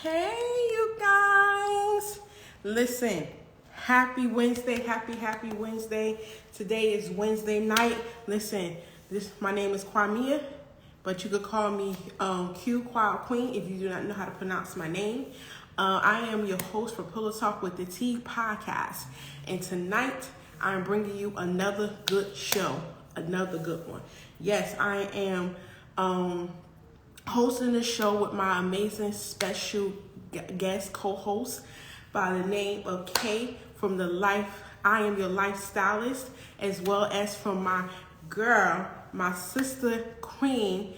Hey, you guys. Listen, happy Wednesday. Today is Wednesday night. Listen, my name is Kwamia, but you could call me Q Qual Queen if you do not know how to pronounce my name. I am your host for Pillow Talk with the T podcast. And tonight, I'm bringing you another good show, another good one. Yes, I am hosting the show with my amazing special guest co-host by the name of Kay from the Life I Am Your Lifestylist, as well as from my girl, my sister queen,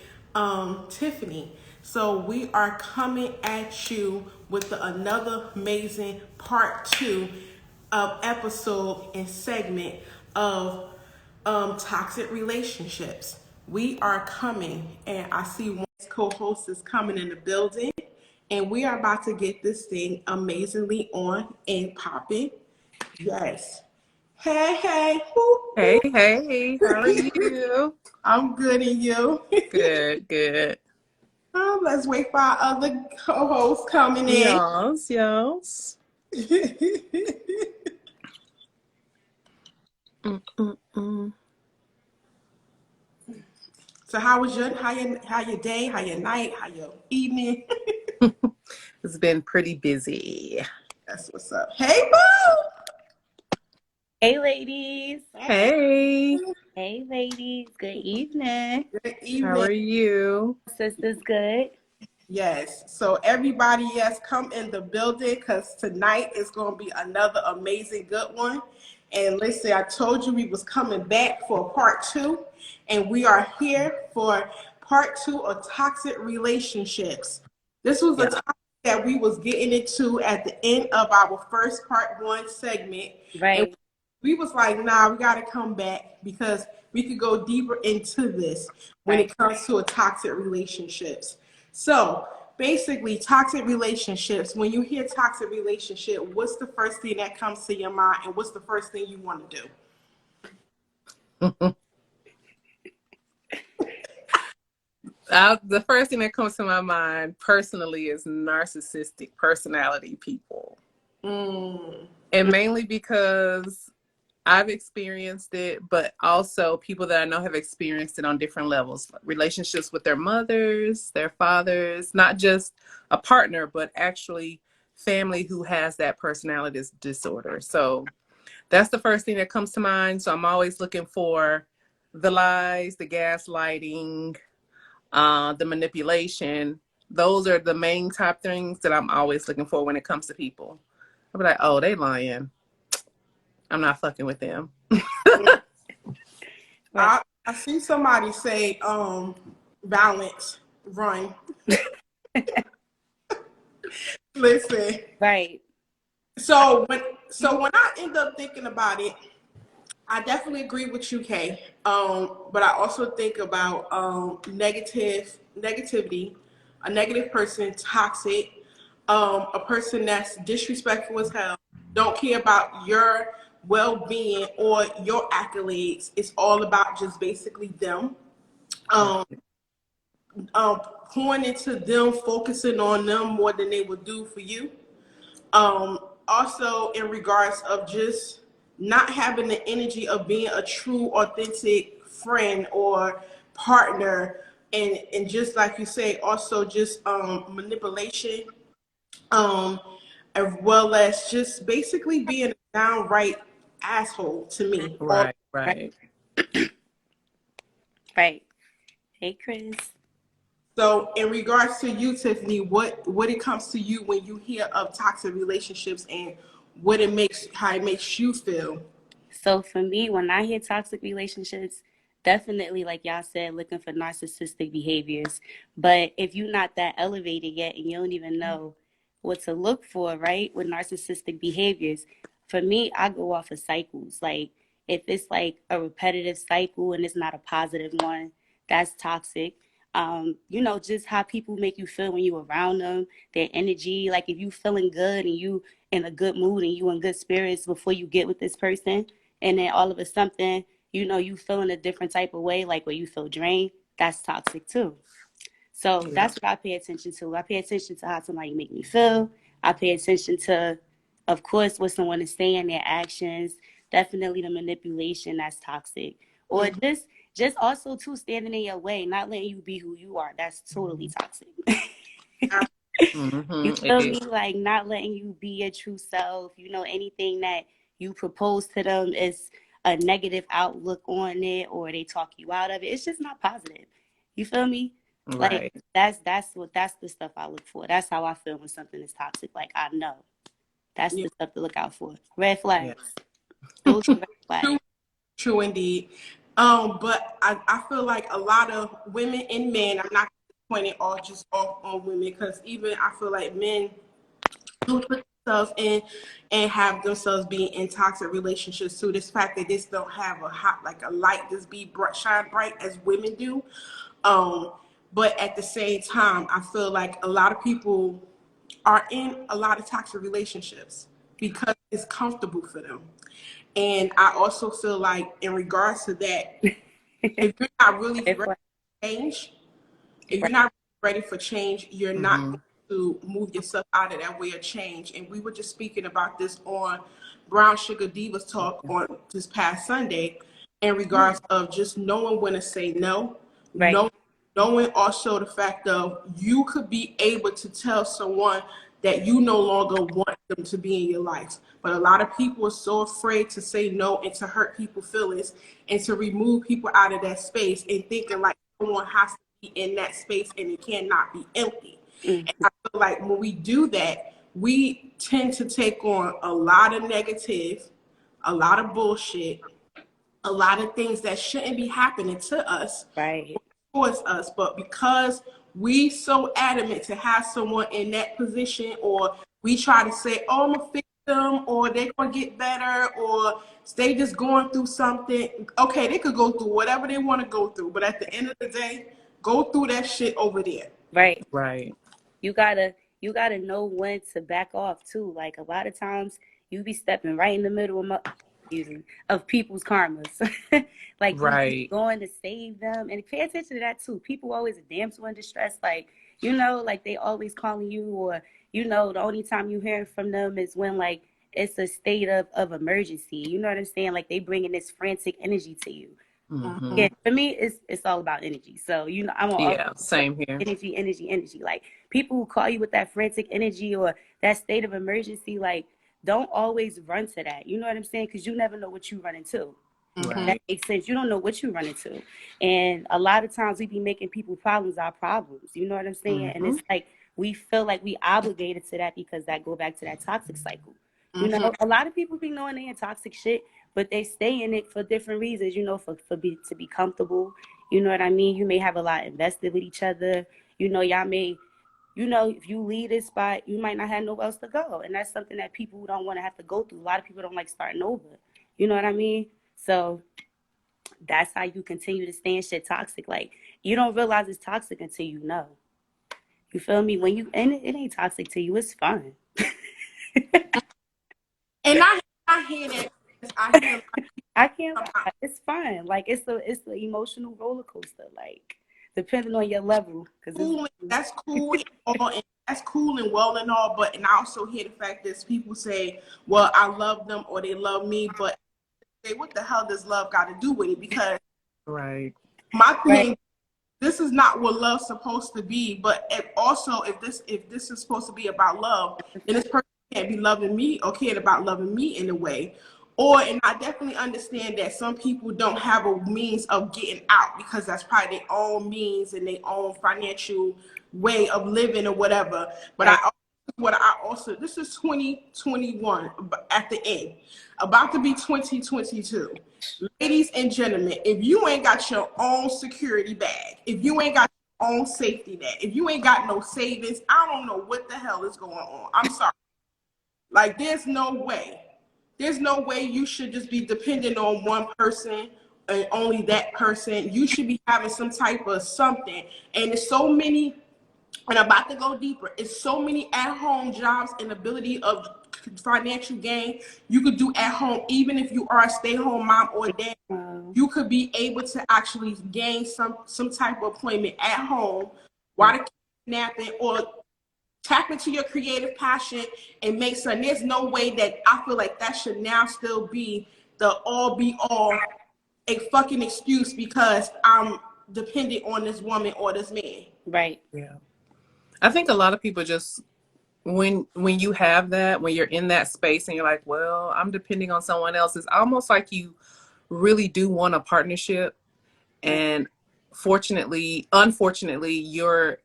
Tiffany. So we are coming at you with another amazing part 2 of episode and segment of toxic relationships. We are coming, and I see one co-host is coming in the building, and we are about to get this thing amazingly on and popping. Yes. Hey. Woo, Hey, hey, how are you? I'm good, and you? Good. Let's wait for our other co-host coming in. Yes. Mm-mm-mm. So how your day, how your night, how your evening? It's been pretty busy. That's what's up. Hey, boo! Hey, ladies. Hey, Hey, ladies. Good evening. Good how are evening. you? Sisters, good. Yes. So everybody, yes, come in the building because tonight is going to be another amazing good one. And listen, I told you we was coming back for part 2, and we are here for part 2 of toxic relationships. This was a topic that we was getting into at the end of our first part 1 segment. Right. And we was like, nah, we got to come back because we could go deeper into this when it comes to a toxic relationships. So basically, toxic relationships, when you hear toxic relationship, what's the first thing that comes to your mind, and what's the first thing you want to do? The first thing that comes to my mind personally is narcissistic personality people. And mainly because I've experienced it, but also people that I know have experienced it on different levels. Relationships with their mothers, their fathers, not just a partner, but actually family who has that personality disorder. So that's the first thing that comes to mind. So I'm always looking for the lies, the gaslighting, the manipulation. Those are the main top things that I'm always looking for when it comes to people. I'll be like, oh, they lying. I'm not fucking with them. I see somebody say, balance, run. Listen. Right. So when I end up thinking about it, I definitely agree with you, Kay. But I also think about negativity, a negative person, toxic, a person that's disrespectful as hell, don't care about your well-being or your accolades. It's all about just basically them. Pouring into them, focusing on them more than they would do for you. Also, in regards of just not having the energy of being a true, authentic friend or partner, and just like you say, also just manipulation, as well as just basically being a downright asshole to me. Right. Right. Hey, Chris. So, in regards to you, Tiffany, what it comes to you when you hear of toxic relationships and how it makes you feel? So for me, when I hear toxic relationships, definitely, like y'all said, looking for narcissistic behaviors. But if you're not that elevated yet and you don't even know what to look for, right, with narcissistic behaviors, for me, I go off of cycles. Like if it's like a repetitive cycle and it's not a positive one, that's toxic. Just how people make you feel when you around them, their energy. Like if you feeling good and you in a good mood and you in good spirits before you get with this person, and then all of a sudden, you feeling a different type of way, like where you feel drained, that's toxic too. So Yeah. that's what I pay attention to. I pay attention to how somebody make me feel. I pay attention to, of course, what someone is saying, their actions, definitely the manipulation that's toxic. Or just also too standing in your way, not letting you be who you are. That's totally toxic. You It feel me? is. Like not letting you be your true self. You know, anything that you propose to them is a negative outlook on it, or they talk you out of it. It's just not positive. You feel me? Like Right. that's the stuff I look for. That's how I feel when something is toxic. Like I know that's Yeah. the stuff to look out for. Red flags. Yeah. Those are red flags. True, true indeed. But I feel like a lot of women and men, I'm not pointing all just off on women, because even I feel like men who put themselves in and have themselves being in toxic relationships too. This fact that they just don't have a hot, like a light just be bright, shine bright as women do. Um, but at the same time, I feel like a lot of people are in a lot of toxic relationships because it's comfortable for them. And I also feel like in regards to that, if you're not really Red ready flag. to change, if you're Right. not ready for change, you're not Mm-hmm. going to move yourself out of that way of change. And we were just speaking about this on Brown Sugar Divas Talk on this past Sunday in regards of just knowing when to say no, Right. knowing also the fact of you could be able to tell someone that you no longer want them to be in your life. But a lot of people are so afraid to say no and to hurt people's feelings and to remove people out of that space and thinking like someone has to be in that space and it cannot be empty. Mm. And I feel like when we do that, we tend to take on a lot of negative, a lot of bullshit, a lot of things that shouldn't be happening to us Right. towards us. But because we so adamant to have someone in that position, or we try to say, oh, I'm gonna fix them, or they're gonna get better, or they just going through something. Okay, they could go through whatever they want to go through, but at the end of the day, go through that shit over there. Right. Right. You gotta know when to back off too. Like a lot of times you be stepping right in the middle of people's karmas. Like you be Right. going to save them, and pay attention to that too. People always a damsel in distress. Like you know, like they always calling you, or you know, the only time you hear from them is when like it's a state of emergency. You know what I'm saying? Like they bringing this frantic energy to you. Mm-hmm. Yeah, for me, it's all about energy. So you know, I'm all Yeah. Same here. energy, energy, energy. Like people who call you with that frantic energy or that state of emergency, like don't always run to that. You know what I'm saying? Because you never know what you run into. That Right. makes sense. You don't know what you run into, and a lot of times we be making people problems our problems. You know what I'm saying? And it's like we feel like we obligated to that because that go back to that toxic cycle. You know, a lot of people be knowing they in toxic shit, but they stay in it for different reasons. You know, to be comfortable. You know what I mean? You may have a lot invested with each other. You know, y'all may, you know, if you leave this spot, you might not have nowhere else to go, and that's something that people don't want to have to go through. A lot of people don't like starting over. You know what I mean? So that's how you continue to stay in shit toxic. Like you don't realize it's toxic until you know. You feel me? When you and it ain't toxic to you, it's fun. And I hear that. I hear I can't like, lie. It's fun. Like it's the emotional roller coaster. Like depending on your level, because cool. That's cool and all, and that's cool and well and all. But and I also hear the fact that people say, "Well, I love them" or "They love me," but say, "What the hell does love got to do with it?" Because Right. my right, thing, this is not what love's supposed to be. But also, if this is supposed to be about love, then this person can't be loving me or caring about loving me in a way. Or, and I definitely understand that some people don't have a means of getting out because that's probably their own means and their own financial way of living or whatever. But right. I also, this is 2021 at the end, about to be 2022. Ladies and gentlemen, if you ain't got your own security bag, if you ain't got your own safety net, if you ain't got no savings, I don't know what the hell is going on. I'm sorry. Like, there's no way. There's no way you should just be dependent on one person and only that person. You should be having some type of something. And there's so many, and I'm about to go deeper. It's so many at-home jobs and ability of financial gain you could do at home, even if you are a stay-home mom or dad. You could be able to actually gain some type of employment at home Why the kidnapping, or tap into your creative passion and make something. There's no way that I feel like that should now still be the all be all a fucking excuse because I'm dependent on this woman or this man. Right. Yeah. I think a lot of people just, when you have that, when you're in that space and you're like, well, I'm depending on someone else, it's almost like you really do want a partnership. And unfortunately, you're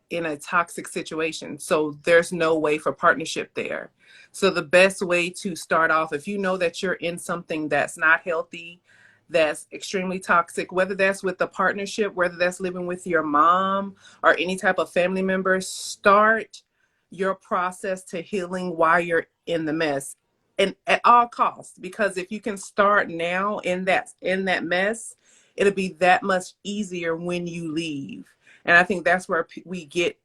in a toxic situation. So there's no way for partnership there. So the best way to start off, if you know that you're in something that's not healthy, that's extremely toxic, whether that's with the partnership, whether that's living with your mom or any type of family member, start your process to healing while you're in the mess, and at all costs. Because if you can start now in that mess, it'll be that much easier when you leave. And I think that's where we get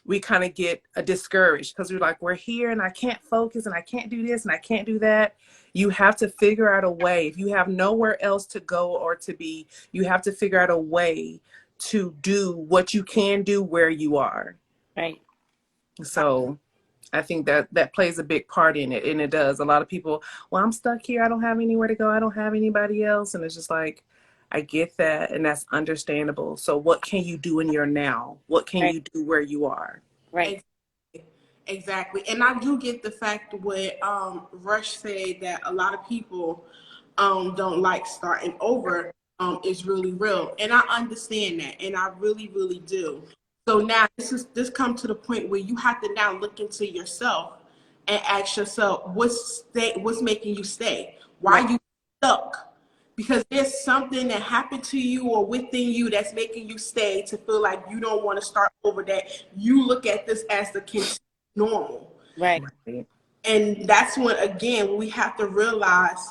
we kind of get discouraged, because we're like, we're here and I can't focus and I can't do this and I can't do that. You have to figure out a way. If you have nowhere else to go or to be, you have to figure out a way to do what you can do where you are. Right. So I think that plays a big part in it. And it does. A lot of people, well, I'm stuck here. I don't have anywhere to go. I don't have anybody else. And it's just like, I get that. And that's understandable. So what can you do in your now? What can you do where you are? Right. Exactly. And I do get the fact what Rush said, that a lot of people don't like starting over is really real. And I understand that. And I really, really do. So now this come to the point where you have to now look into yourself and ask yourself, what's making you stay? Why are you stuck? Because there's something that happened to you or within you that's making you stay, to feel like you don't want to start over, that you look at this as the normal. Right. And that's when, again, we have to realize,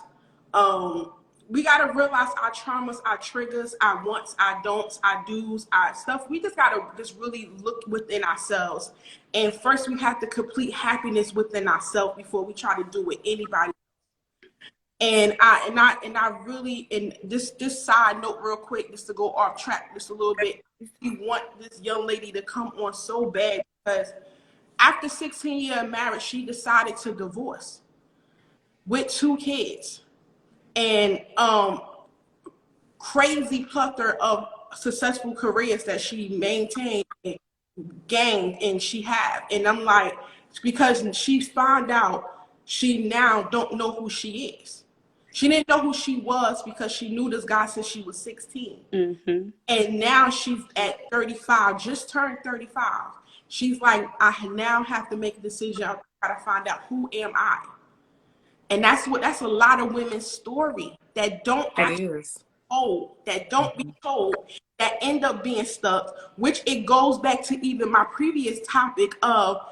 we got to realize our traumas, our triggers, our wants, our don'ts, our do's, our stuff. We just got to just really look within ourselves. And first we have to complete happiness within ourselves before we try to do with anybody. And I really, and this side note real quick, just to go off track just a little bit, we want this young lady to come on so bad, because after 16 years of marriage, she decided to divorce with 2 kids and crazy plethora of successful careers that she maintained and gained, and she have. And I'm like, because she found out, she now don't know who she is. She didn't know who she was because she knew this guy since she was 16. Mm-hmm. And now she's at 35, just turned 35. She's like, I now have to make a decision. I gotta find out, who am I? And that's a lot of women's story that don't be told, that end up being stuck, which it goes back to even my previous topic of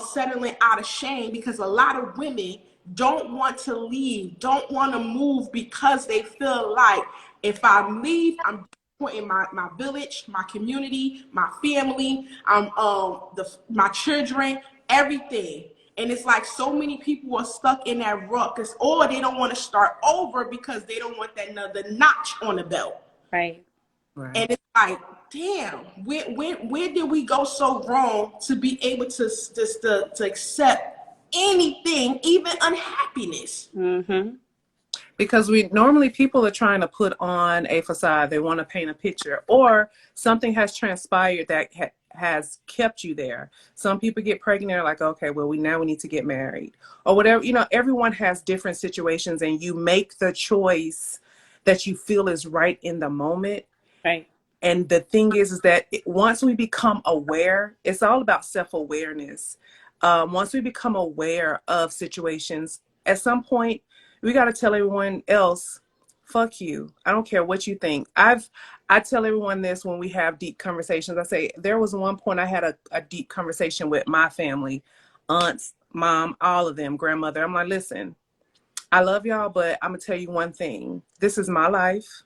settling out of shame, because a lot of women don't want to leave, don't want to move, because they feel like, if I leave, I'm in my village, my community, my family, my children, everything. And it's like so many people are stuck in that rut, or they don't want to start over because they don't want that another notch on the belt. Right. And it's like, damn, where did we go so wrong to be able to accept anything, even unhappiness? Mm-hmm. Because people are trying to put on a facade. They want to paint a picture, or something has transpired that has kept you there. Some people get pregnant, they're like, okay, well, we need to get married or whatever. Everyone has different situations, and you make the choice that you feel is right in the moment. Right. And the thing is that once we become aware, it's all about self-awareness. Once we become aware of situations, at some point, we got to tell everyone else, fuck you. I don't care what you think. I tell everyone this when we have deep conversations. I say, there was one point I had a deep conversation with my family, aunts, mom, all of them, grandmother. I'm like, listen, I love y'all, but I'm going to tell you one thing. This is my life.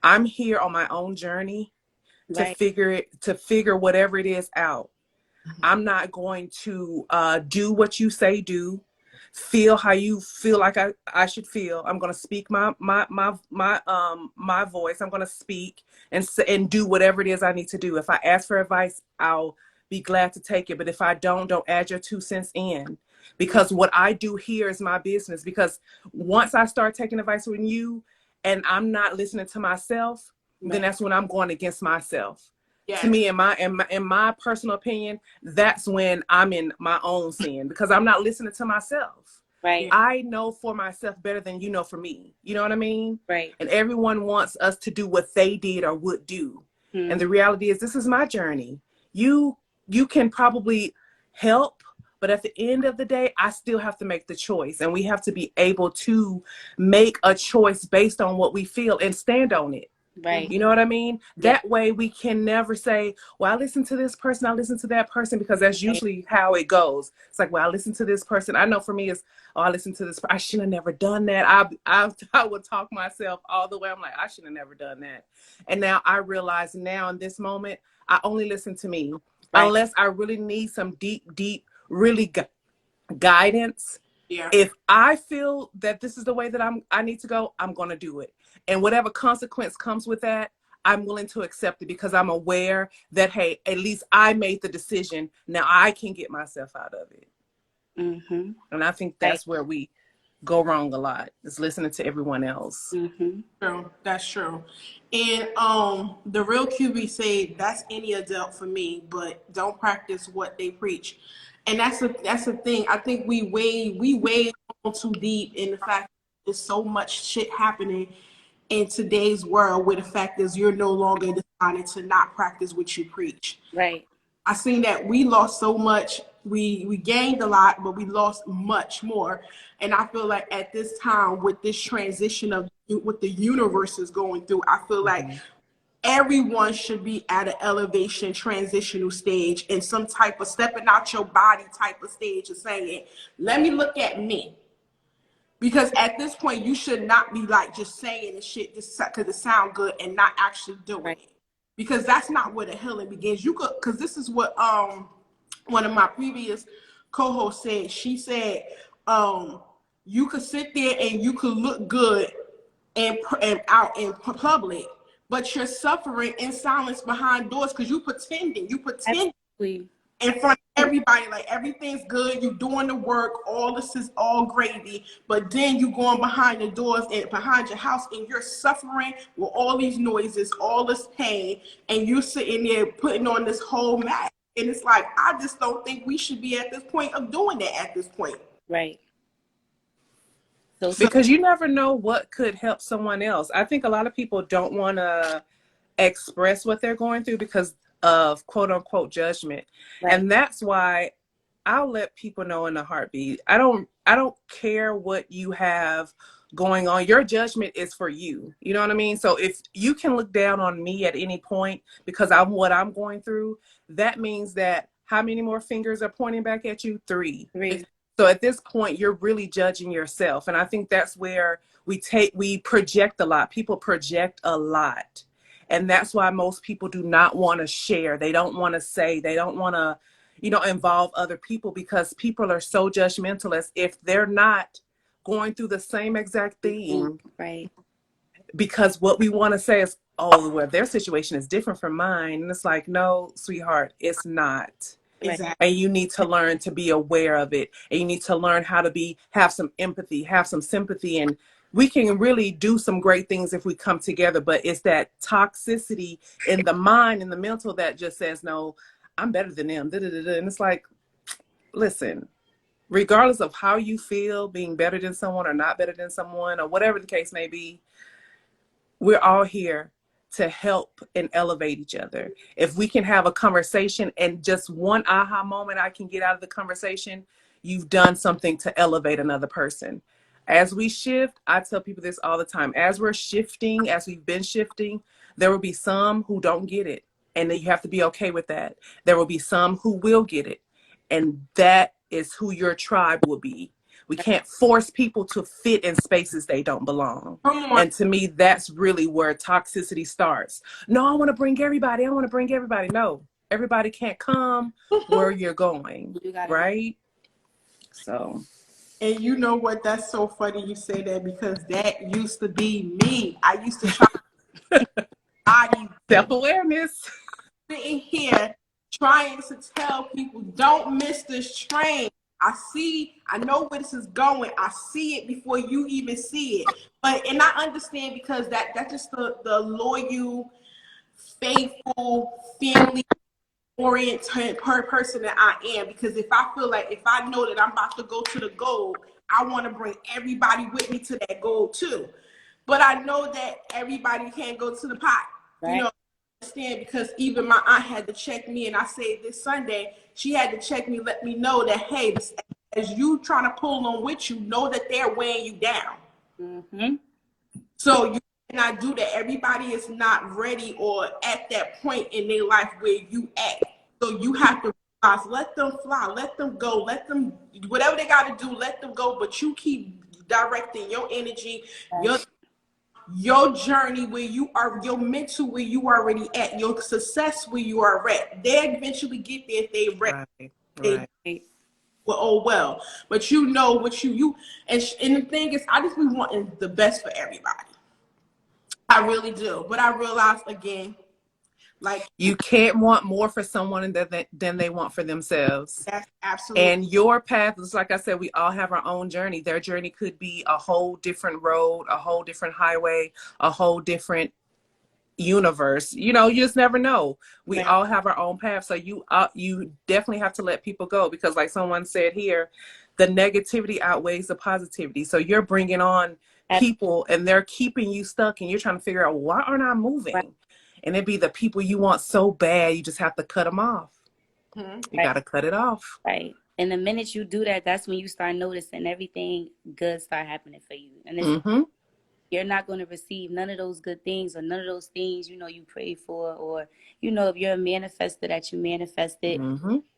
I'm here on my own journey to figure whatever it is out. I'm not going to do what you say do, feel how you feel like I should feel. I'm going to speak my voice. I'm going to speak and do whatever it is I need to do. If I ask for advice, I'll be glad to take it. But if I don't add your 2 cents in, because what I do here is my business. Because once I start taking advice from you and I'm not listening to myself, then that's when I'm going against myself. Yes. To me, in my personal opinion, that's when I'm in my own sin, because I'm not listening to myself. Right. I know for myself better than you know for me. You know what I mean? Right. And everyone wants us to do what they did or would do. And the reality is, this is my journey. You can probably help, but at the end of the day, I still have to make the choice. And we have to be able to make a choice based on what we feel and stand on it. Right. You know what I mean? Yeah. That way we can never say, well, I listen to this person, I listen to that person, because that's usually how it goes. It's like, well, I listen to this person. I know for me, it's, oh, I listen to this. I should have never done that. I would talk myself all the way. I'm like, I should have never done that. And now I realize now in this moment, I only listen to me. Right. Unless I really need some deep, really guidance. Yeah. If I feel that this is the way that I need to go, I'm going to do it. And whatever consequence comes with that, I'm willing to accept it, because I'm aware that, hey, at least I made the decision. Now I can get myself out of it. Mm-hmm. And I think that's where we go wrong a lot, is listening to everyone else. Mm-hmm. True. That's true. And the real QB say that's any adult for me, but don't practice what they preach. And that's the thing. I think we wade too deep in the fact that there's so much shit happening in today's world, where the fact is you're no longer deciding to not practice what you preach. Right. I seen that we lost so much. We gained a lot, but we lost much more. And I feel like at this time, with this transition of what the universe is going through, I feel like everyone should be at an elevation transitional stage, and some type of stepping out your body type of stage of saying, let me look at me. Because at this point, you should not be like just saying the shit just because it sounds good and not actually doing it. Because that's not where the healing begins. You could, because this is what one of my previous co-hosts said. She said, you could sit there and you could look good and out in public, but you're suffering in silence behind doors because you pretend in front of everybody like everything's good, you're doing the work, all this is all gravy, but then you going behind the doors and behind your house and you're suffering with all these noises, all this pain, and you're sitting there putting on this whole mask. And it's like, I just don't think we should be at this point of doing that at this point. Right. Because you never know what could help someone else. I think a lot of people don't want to express what they're going through because of quote unquote judgment. Right. And that's why I'll let people know in a heartbeat. I don't care what you have going on. Your judgment is for you. You know what I mean? So if you can look down on me at any point because I'm what I'm going through, that means that how many more fingers are pointing back at you? Three. So at this point, you're really judging yourself. And I think that's where we project a lot. People project a lot. And that's why most people do not want to share. They don't want to say, they don't want to, involve other people, because people are so judgmental as if they're not going through the same exact thing. Right. Because what we want to say is, oh, well, their situation is different from mine. And it's like, no, sweetheart, it's not. Exactly. And you need to learn to be aware of it. And you need to learn how to have some empathy, have some sympathy. And we can really do some great things if we come together. But it's that toxicity in the mind and the mental that just says, no, I'm better than them. And it's like, listen, regardless of how you feel, being better than someone or not better than someone or whatever the case may be, we're all here to help and elevate each other. If we can have a conversation and just one aha moment I can get out of the conversation, you've done something to elevate another person. As we shift, I tell people this all the time, as we're shifting, as we've been shifting, there will be some who don't get it. And then you have to be okay with that. There will be some who will get it. And that is who your tribe will be. We can't force people to fit in spaces they don't belong. And to me, that's really where toxicity starts. No, I want to bring everybody. No, everybody can't come where you're going, right? So. And you know what? That's so funny you say that because that used to be me. I used to try body Self-awareness. sitting here trying to tell people don't miss this train. I know where this is going. I see it before you even see it. And I understand because that's just the loyal, faithful, family oriented person that I am. Because if I know that I'm about to go to the goal, I want to bring everybody with me to that goal too. But I know that everybody can't go to the pot. Right. You know, understand because even my aunt had to check me, and I said this Sunday, she had to check me, let me know that hey, as you trying to pull on with you, know that they're weighing you down. Mm-hmm. So you cannot do that. Everybody is not ready or at that point in their life where you at. So you have to realize, let them fly, let them go, let them whatever they got to do, let them go. But you keep directing your energy, your journey where you are, your mental where you already at, your success where you are at. They eventually get there if they ready. Right. Right. Well, oh well. But you know what you and the thing is, I just be wanting the best for everybody. I really do. But I realized again, like You can't want more for someone than they want for themselves. that's absolutely And your path is, like I said, we all have our own journey. Their journey could be a whole different road, a whole different highway, a whole different universe. You know, you just never know. We right. all have our own path. So you definitely have to let people go because, like someone said here, the negativity outweighs the positivity. So you're bringing on people and they're keeping you stuck and you're trying to figure out, why aren't I moving? Right. And it'd be the people you want so bad, you just have to cut them off. Mm-hmm. You got to cut it off. Right. And the minute you do that, that's when you start noticing everything good start happening for you. And it's, you're not going to receive none of those good things or none of those things, you know, you pray for, or, you know, if you're a manifester that you manifested,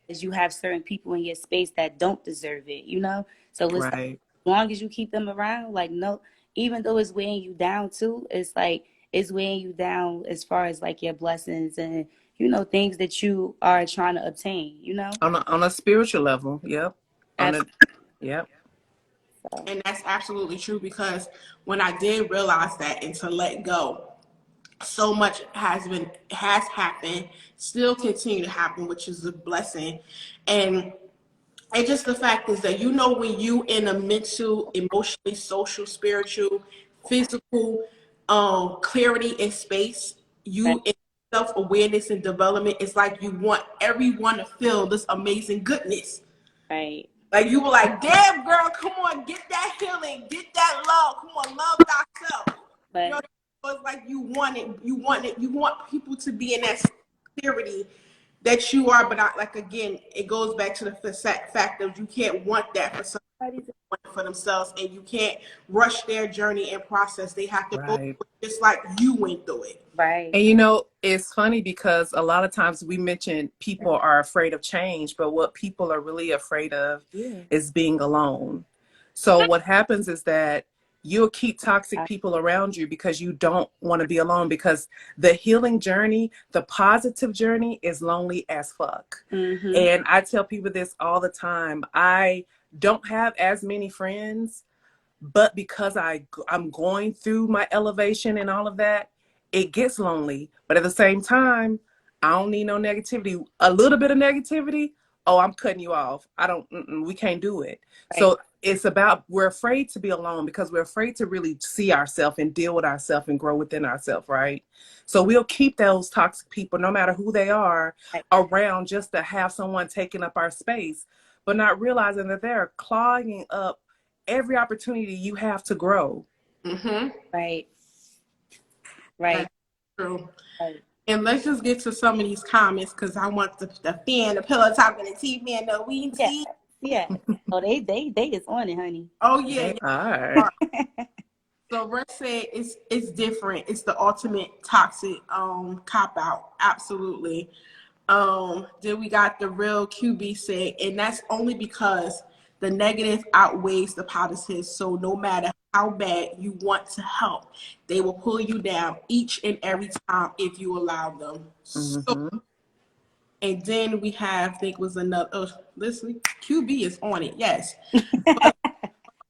is you have certain people in your space that don't deserve it, you know? So it's like, Right. as long as you keep them around, like, no, even though it's weighing you down too, it's like, it's weighing you down as far as like your blessings and, you know, things that you are trying to obtain, you know? On a spiritual level. Yep. Yep. And that's absolutely true because when I did realize that and to let go, so much has happened, still continue to happen, which is a blessing. And just the fact is that, you know, when you in a mental, emotionally, social, spiritual, physical clarity and space, you in self-awareness and development, it's like you want everyone to feel this amazing goodness. Right. Like you were like, damn girl, come on, get that healing, get that love, come on, love thyself. But you know, it's like you want people to be in that clarity that you are, but like again, it goes back to the fact that you can't want that for somebody, for themselves, and you can't rush their journey and process. They have to go through it just like you went through it. right. And you know, it's funny because a lot of times we mention people are afraid of change, but what people are really afraid of is being alone. So what happens is that you'll keep toxic people around you because you don't want to be alone, because the healing journey, the positive journey, is lonely as fuck. And I tell people this all the time. I don't have as many friends, but because I'm going through my elevation and all of that, it gets lonely. But at the same time, I don't need no negativity. A little bit of negativity, oh, I'm cutting you off. We can't do it. Right. So it's about, we're afraid to be alone because we're afraid to really see ourselves and deal with ourselves and grow within ourselves, right? So we'll keep those toxic people, no matter who they are, around just to have someone taking up our space, but not realizing that they're clogging up every opportunity you have to grow. Right. Right. That's true. Right. And let's just get to some of these comments because I want the fan, the pillow top, and the TV, and the weed tea. Yeah. Oh, they is on it, honey. Oh yeah. They are. So Russ said it's different. It's the ultimate toxic cop out. Absolutely. Then we got the real QB said, and that's only because the negative outweighs the positive. So no matter how bad you want to help, they will pull you down each and every time if you allow them. So, and then we have, I think was another, listen, QB is on it, yes.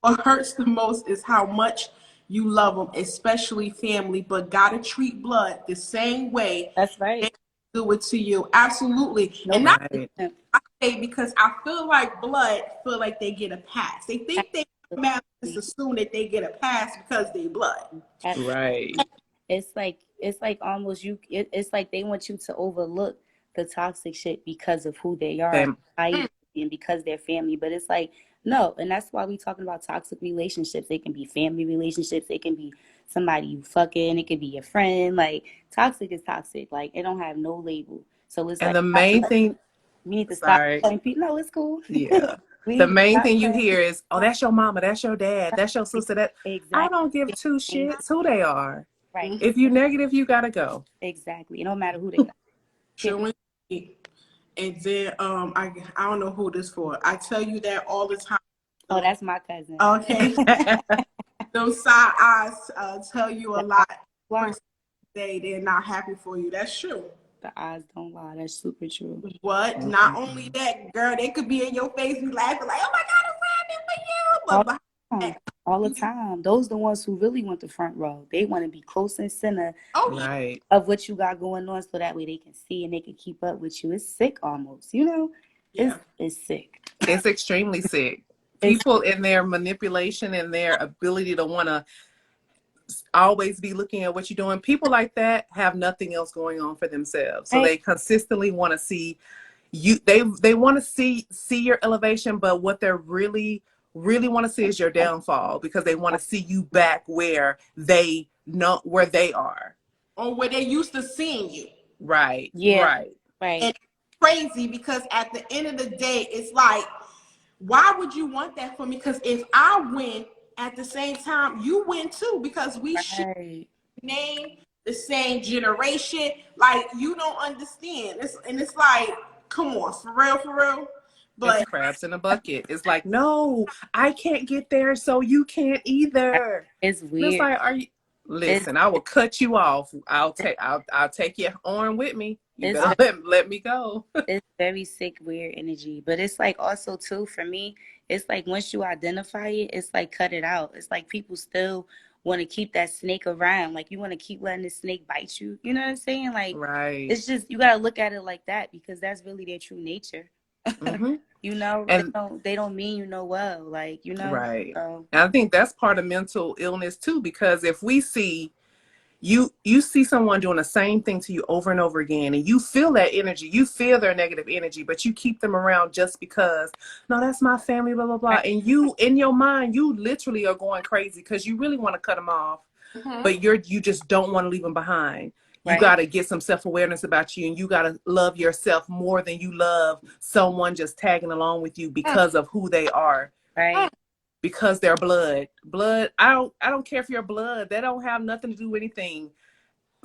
what hurts the most is how much you love them, especially family, but gotta treat blood the same way That's right. they do it to you. Absolutely. No And not Right. say because I feel like blood feel like they get a pass. They think they just assume that they get a pass because they blood. Right. It's like almost it's like they want you to overlook the toxic shit because of who they are, Fam- and because they're family. But it's like no, and that's why we talking about toxic relationships. They can be family relationships. It can be somebody you fucking. It could be your friend. Like toxic is toxic. Like it don't have no label. So it's And like the main thing, we need to stop sorry. telling people. No, it's cool. Yeah. We The need to main stop thing you telling hear is, oh, people that's your mama, that's your dad, that's your sister. That I exactly don't give two shits who they are. right. If you negative, you gotta go. Exactly. It don't matter who they are. True indeed. And then I don't know who this for. I tell you that all the time. Oh, that's my cousin. Okay. Those side eyes tell you a lot. Wow. They're not happy for you. That's true. The eyes don't lie. That's super true. But not only that, girl, they could be in your face, be laughing like, "Oh my God, I'm laughing for you." But All the time. Those the ones who really want the front row. They want to be close and center Right. of what you got going on, so that way they can see and they can keep up with you. It's sick almost. You know, Yeah. it's sick. It's extremely sick. People in their manipulation and their ability to want to always be looking at what you're doing. People like that have nothing else going on for themselves. So they consistently want to see you. They want to see your elevation, but what they're really want to see is your downfall, because they want to see you back where they know where they are. Or where they used to seeing you. Right. Yeah. Right. Right. And it's crazy because at the end of the day, it's like, why would you want that for me? Because if I win at the same time, you win too, because we share Right. the name, the same generation. Like, you don't understand. It's like, come on, for real. But It's crabs in a bucket. It's like, no, I can't get there, so you can't either. It's It's weird. like, are you? Listen, I will cut you off. I'll take your arm with me. You better let me go. It's very sick, weird energy. But it's like also too, for me, it's like once you identify it, it's like cut it out. It's like people still want to keep that snake around. Like you want to keep letting the snake bite you. You know what I'm saying? Like Right. it's just you gotta look at it like that, because that's really their true nature. Mm-hmm. You know, And they don't mean you know well. Like, you know. right. So, And I think that's part of mental illness too, because if we see you see someone doing the same thing to you over and over again, and you feel that energy, you feel their negative energy, but you keep them around just because, no, that's my family, blah blah blah. And you, in your mind, you literally are going crazy because you really want to cut them off, but you just don't want to leave them behind. You got to get some self-awareness about you, and you got to love yourself more than you love someone just tagging along with you because of who they are. right. Because they're blood. I don't care if you're blood. They don't have nothing to do with anything.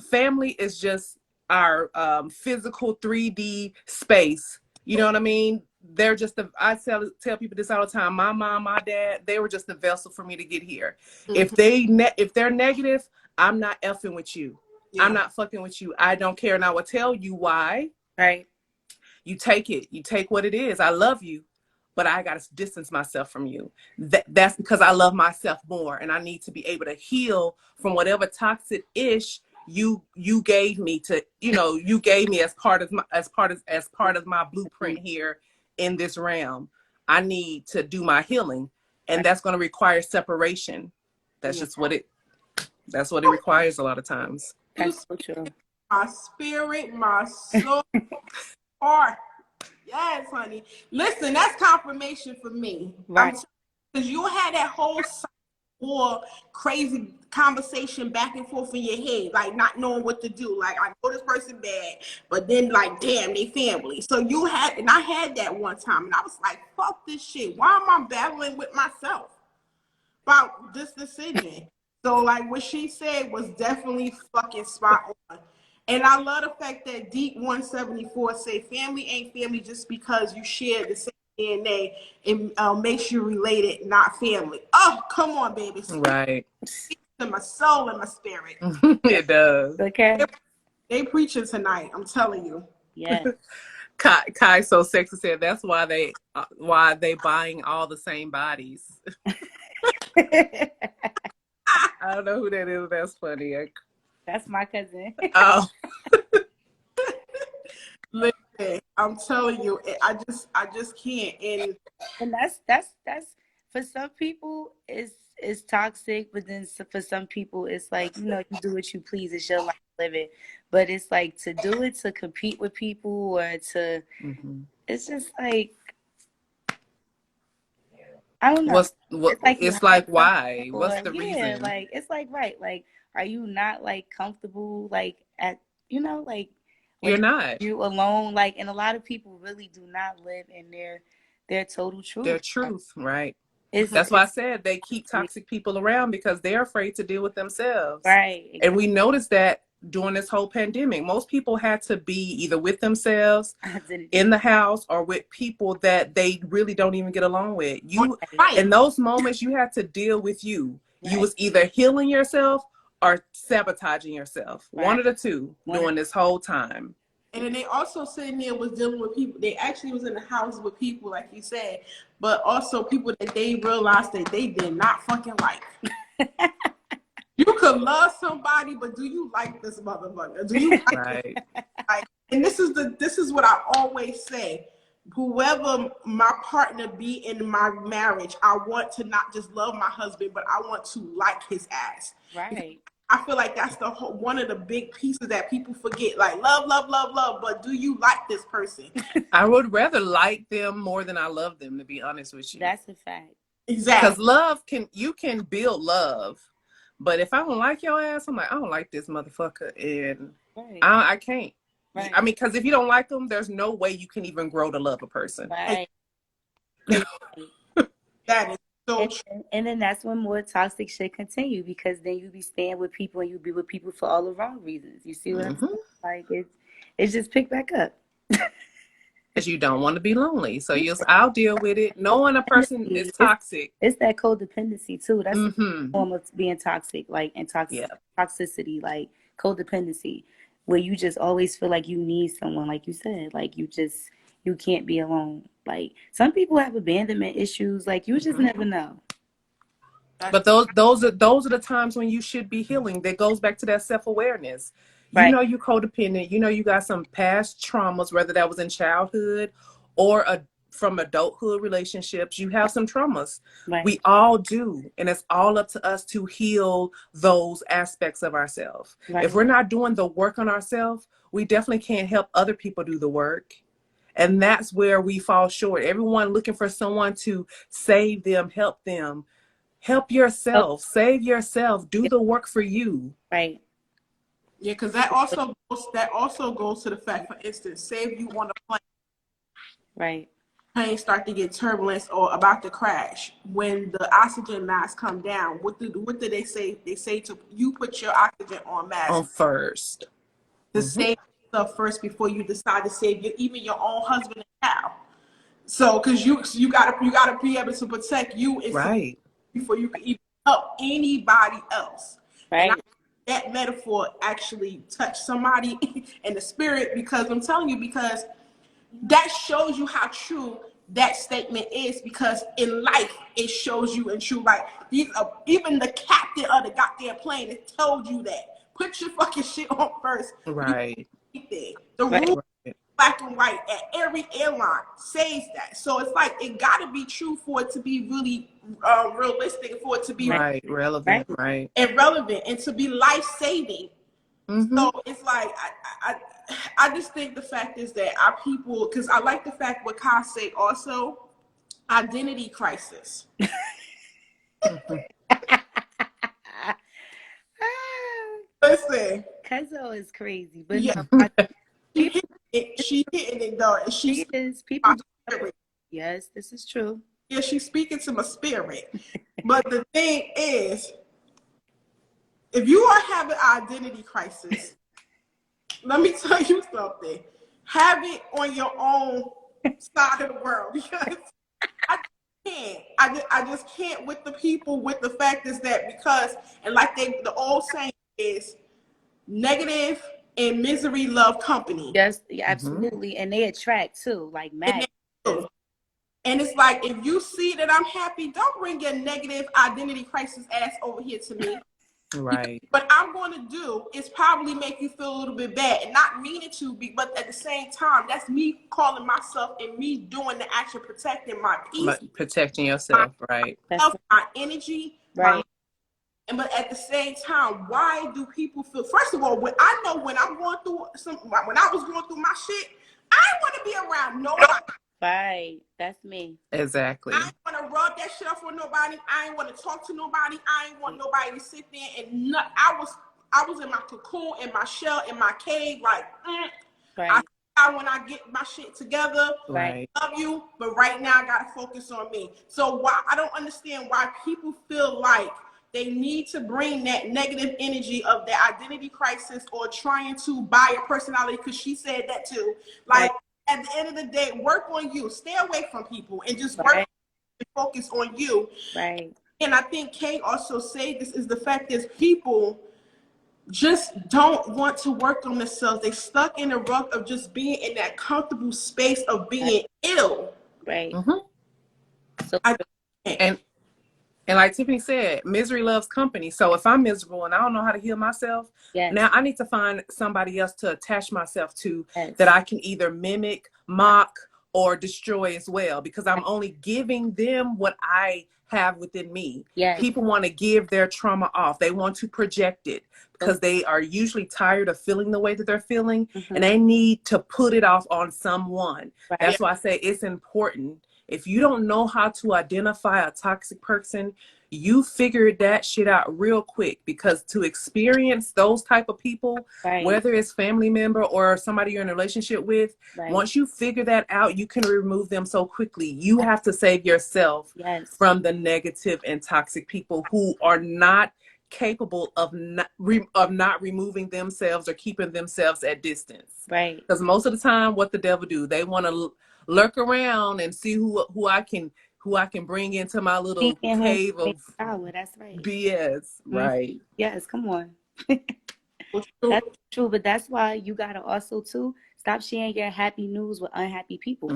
Family is just our physical 3D space. You know what I mean? They're just I tell people this all the time. My mom, my dad, they were just a vessel for me to get here. If they're negative, I'm not effing with you. Yeah. I'm not fucking with you. I don't care, and I will tell you why. Right. You take it. You take what it is. I love you, but I got to distance myself from you. That's because I love myself more, and I need to be able to heal from whatever toxic ish you gave me to, you gave me as part of my blueprint here in this realm. I need to do my healing, and that's going to require separation. That's just what it requires a lot of times. That's so true. My spirit, my soul, heart. Yes, honey. Listen, that's confirmation for me. Right. Because you had that whole war crazy conversation back and forth in your head, like not knowing what to do. Like, I know this person bad, but then like, damn, they family. So you had, and I had that one time, and I was like, fuck this shit. Why am I battling with myself about this decision? So like what she said was definitely fucking spot on. And I love the fact that Deep 174 say family ain't family just because you share the same DNA. It makes you related, not family. Oh, come on, baby. Right. To my soul and my spirit. It does. Okay. They preaching tonight, I'm telling you. Yeah. Kai so sexy said that's why they buying all the same bodies. I don't know who that is. That's funny. That's my cousin. Oh, Listen, I'm telling you, I just can't. And And that's for some people it's toxic, but then for some people it's like, you know, you do what you please, it's your life, live it. But it's like to do it to compete with people or to, it's just like, I don't know. It's like you it's hide like why? something, What's or the yeah, reason? like it's like, right, like are you not like comfortable like at, you know, like You're with not. you alone, like, and a lot of people really do not live in their total Their truth. truth, right? It's That's why I said they keep toxic people around because they're afraid to deal with themselves. right, And exactly. we noticed that during this whole pandemic, most people had to be either with themselves Identity. in the house or with people that they really don't even get along with. You, Right, right. in those moments, you had to deal with you. You right, was either healing yourself or sabotaging yourself. One right. of the two One of during this whole time. And then they also sitting there was dealing with people. They actually was in the house with people, like you said, but also people that they realized that they did not fucking like. You could love somebody, but do you like this motherfucker? Do you Right. like? And this is what I always say. Whoever my partner be in my marriage, I want to not just love my husband, but I want to like his ass. right. I feel like that's one of the big pieces that people forget. Like love, love, love, love, but do you like this person? I would rather like them more than I love them, to be honest with you. That's a fact. Because Exactly. love you can build love. But if I don't like your ass, I'm like, I don't like this motherfucker. And Right, I can't. right, I mean, because if you don't like them, there's no way you can even grow to love a person. right. That is so And, true. and then that's when more toxic shit continue, because then you be staying with people and you be with people for all the wrong reasons. You see what I'm saying? Like it's just pick back up. Because you don't want to be lonely. So I'll deal with it. Knowing a person is It's, toxic. it's that codependency too. That's a Mm-hmm. form of being toxic, like, and Yeah. toxicity, like codependency, where you just always feel like you need someone, like you said, like you can't be alone. Like some people have abandonment issues, like you just never know. But those are the times when you should be healing. That goes back to that self-awareness. You Right, know you codependent. You know you got some past traumas, whether that was in childhood or from adulthood relationships. You have some traumas. right, We all do, and it's all up to us to heal those aspects of ourselves. right, If we're not doing the work on ourselves, we definitely can't help other people do the work. And that's where we fall short. Everyone looking for someone to save them, help them. Help oh, yourself, save yourself, do the work for you. right, Yeah, because that also goes to the fact, for instance, say if you on a right, plane start to get turbulence or about to crash, when the oxygen mask come down, what do they say? They say to you put your oxygen on mask On first. to save yourself first before you decide to save even your own husband and child. So, because you gotta be able to protect you Right. before you can even help anybody else. And right, that metaphor actually touched somebody in the spirit, because I'm telling you, because that shows you how true that statement is, because in life it shows you in true life. Even the captain of the goddamn plane has told you that. Put your fucking shit on first. Right. The right, rule, black and white, at every airline says that. So it's like it gotta be true for it to be really realistic, for it to be Right. Relevant. Right. and relevant, and to be life-saving. So it's like I just think the fact is that our people, because I like the fact what Kai say also, identity crisis. Listen, Cuzzo is crazy, but yeah, no, she hitting it though, and she she's is. People do. spirit. Yes, this is true. Yeah, she's speaking to my spirit. But the thing is, if you are having an identity crisis, let me tell you something. Have it on your own side of the world, because I can't. I just can't with the people, with the fact is that, because, and like the old saying is, negative and misery love company. Yes, yeah, absolutely, and they attract too, like And magnets. they- And it's like, if you see that I'm happy, don't bring your negative identity crisis ass over here to me. Right. What I'm going to do is probably make you feel a little bit bad, and not mean it to be, but at the same time, that's me calling myself and me doing the action, protecting my peace, Protecting yourself, right? my energy, Right. but at the same time, why do people feel? First of all, when I know when I'm going through when I was going through my shit, I didn't want to be around nobody. Right. That's me. Exactly. I didn't want to rub that shit off on nobody. I didn't want to talk to nobody. I didn't want nobody to sit there and I was in my cocoon, in my shell, in my cave, like Right. when I get my shit together. Right. I love you, but right now I gotta focus on me. So why I don't understand why people feel like they need to bring that negative energy of their identity crisis or trying to buy a personality, because she said that too. Like, at the end of the day, work on you. Stay away from people and just work and focus on you. Right. And I think Kay also said this is the fact is people just don't want to work on themselves. They stuck in the rut of just being in that comfortable space of being ill. Right. Mm-hmm. So And like Tiffany said, misery loves company. So if I'm miserable and I don't know how to heal myself, now I need to find somebody else to attach myself to that I can either mimic, mock, or destroy as well, because I'm only giving them what I have within me. People want to give their trauma off. They want to project it because they are usually tired of feeling the way that they're feeling, and they need to put it off on someone. That's why I say it's important. If you don't know how to identify a toxic person, you figure that shit out real quick, because to experience those type of people, whether it's family member or somebody you're in a relationship with, once you figure that out, you can remove them so quickly. You have to save yourself from the negative and toxic people who are not capable of not removing themselves or keeping themselves at distance. Because most of the time, what the devil do, they want to lurk around and see who I can bring into my little cave of BS. Right. Yes, come on. That's true, but that's why you gotta also too stop sharing your happy news with unhappy people.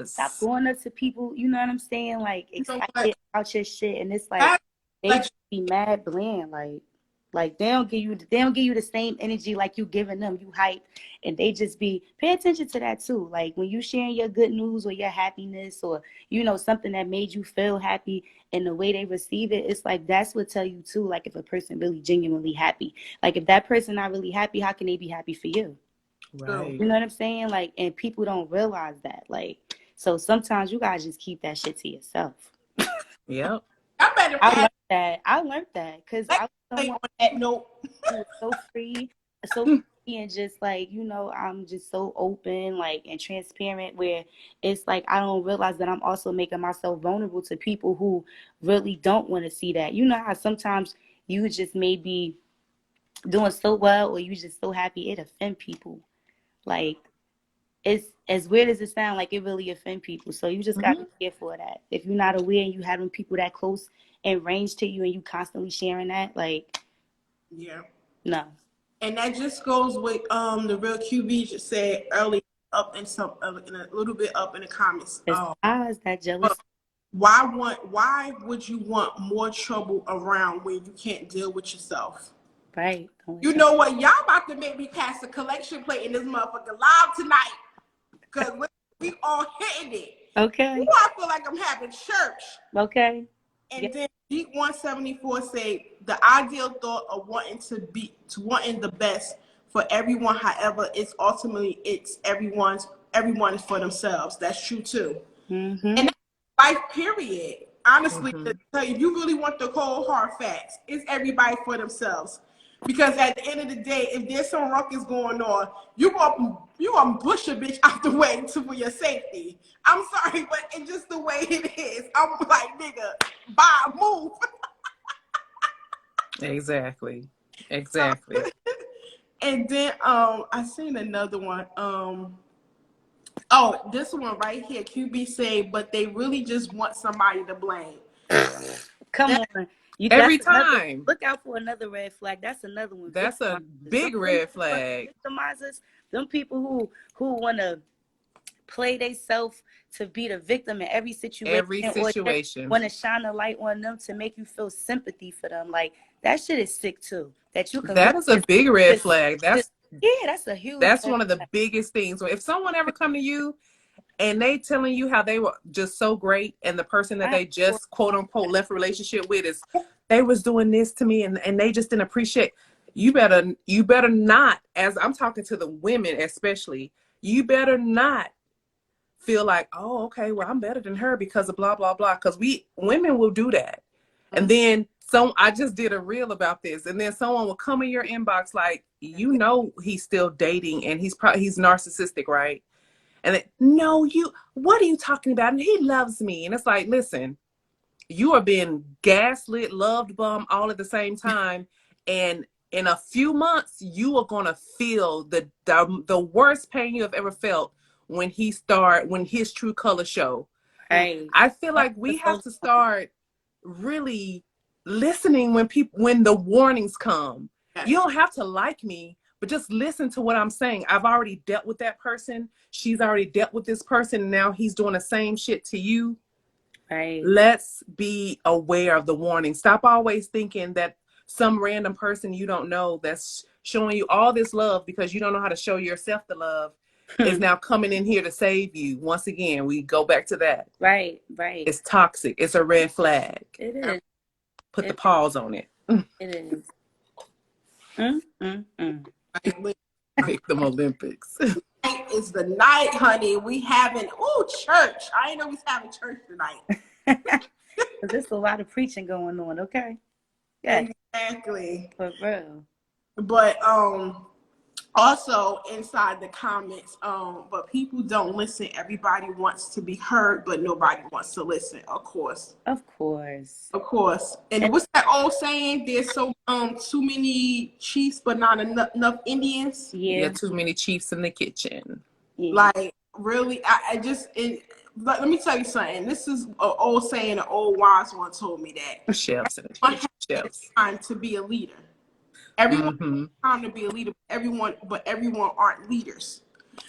Stop going up to people, you know what I'm saying, like excited about your shit, and it's like they just be mad bland, like they don't give you the same energy like you giving them. You hype, and they just be pay attention to that too. Like when you sharing your good news or your happiness, or you know something that made you feel happy, and the way they receive it, it's like that's what tell you too. Like if a person really genuinely happy, like if that person not really happy, how can they be happy for you? Right. You know what I'm saying? Like, and people don't realize that. Like, so sometimes you gotta just keep that shit to yourself. Yep. I learned that because I was so free, and just like, you know, I'm just so open, like, and transparent, where it's like I don't realize that I'm also making myself vulnerable to people who really don't want to see that. You know how sometimes you just may be doing so well, or you just so happy, it offend people. Like, it's as weird as it sounds, like it really offend people. So you just gotta be careful of that. If you're not aware and you having people that close and range to you and you constantly sharing that, like, no. And that just goes with the real QB just said earlier, up in a little bit up in the comments. That jealous. Why would you want more trouble around when you can't deal with yourself? Right. You know what? Y'all about to make me pass a collection plate in this motherfucker live tonight, because we all hitting it. Okay. Ooh, I feel like I'm having church. Okay. And then Deep 174 say the ideal thought of wanting the best for everyone. However, it's everyone is for themselves. That's true too. And that's life period. Honestly, to tell you, if you really want the cold hard facts, it's everybody for themselves. Because at the end of the day, if there's some ruckus going on, you gonna push a bitch out the way for your safety. I'm sorry, but it's just the way it is. I'm like, nigga, bye, move. Exactly. And then I seen another one. This one right here. QB say, but they really just want somebody to blame. Come on. Every time. Look out for another red flag. That's another one. That's a big red flag. Victimizers, them people who want to play themselves to be the victim in every situation, Every or just situation. want to shine a light on them to make you feel sympathy for them. Like, that shit is sick too. That you can That really is a big red just, flag. yeah, that's a huge That's red one of the flag. biggest things. If someone ever come to you and they telling you how they were just so great, and the person that they just quote unquote left a relationship with is, they was doing this to me and they just didn't appreciate, you better not, as I'm talking to the women especially, you better not feel like, oh, okay, well, I'm better than her because of blah blah blah, because women will do that. And then I just did a reel about this, and then someone will come in your inbox like, he's still dating and he's narcissistic, right? And then, no, what are you talking about? And he loves me. And it's like, listen, you are being gaslit, loved bum all at the same time. And in a few months, you are going to feel the worst pain you have ever felt when his true colors show. Right. I feel like we have to start really listening when the warnings come. Yes. You don't have to like me, but just listen to what I'm saying. I've already dealt with that person. She's already dealt with this person. And now he's doing the same shit to you. Right. Let's be aware of the warning. Stop always thinking that some random person you don't know that's showing you all this love because you don't know how to show yourself the love is now coming in here to save you. Once again, we go back to that. Right. It's toxic. It's a red flag. It is. Put the pause on it. It is. Victim Olympics. Tonight is the night, honey. We having church. I ain't know we having church tonight. There's a lot of preaching going on. Okay. Yeah. Exactly. For real. But also inside the comments, but people don't listen. Everybody wants to be heard, but nobody wants to listen. Of course. Of course. Of course. And what's that old saying? There's so too many chiefs, but not enough Indians. Yeah, too many chiefs in the kitchen. Yeah. Like, really, let me tell you something. This is an old saying. An old wise one told me that. Chefs. Time to be a leader. Everyone has time to be a leader. But everyone aren't leaders.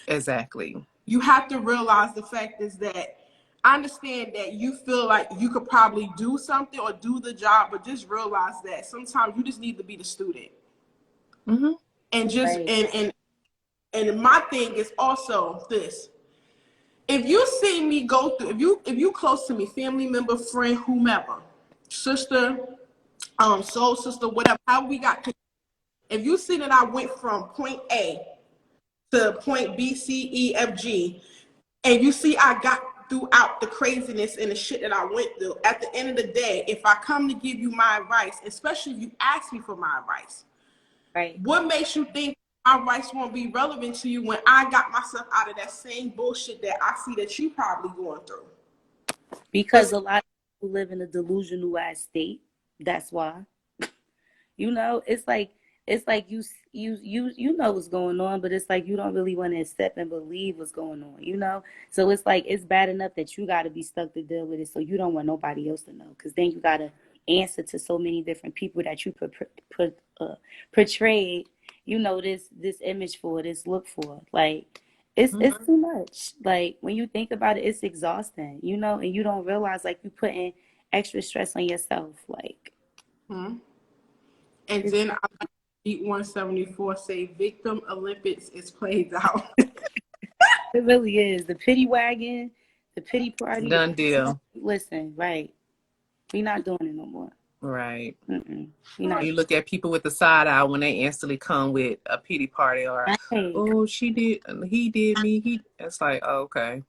Exactly. You have to realize the fact is that I understand that you feel like you could probably do something or do the job, but just realize that sometimes you just need to be the student. And just and my thing is also this. If you see me go through, if you close to me, family member, friend, whomever, sister, soul sister, whatever, how we got connected. If you see that I went from point A to point B, C, E, F, G, and you see I got throughout the craziness and the shit that I went through, at the end of the day, if I come to give you my advice, especially if you ask me for my advice, what makes you think my advice won't be relevant to you when I got myself out of that same bullshit that I see that you probably going through? Because a lot of people live in a delusional ass state. That's why. It's like you know what's going on, but it's like you don't really want to accept and believe what's going on, So it's like it's bad enough that you got to be stuck to deal with it, so you don't want nobody else to know, because then you got to answer to so many different people that you portrayed, this image for, this look for. Like, it's too much. Like, when you think about it, it's exhausting, and you don't realize like you putting extra stress on yourself, like. And then I Beat 174 say Victim Olympics is played out. It really is. The pity wagon, the pity party. Done deal. Listen, right. We're not doing it no more. Right. You look at people with the side eye when they instantly come with a pity party or, oh, she did, he did me. It's like, oh, okay.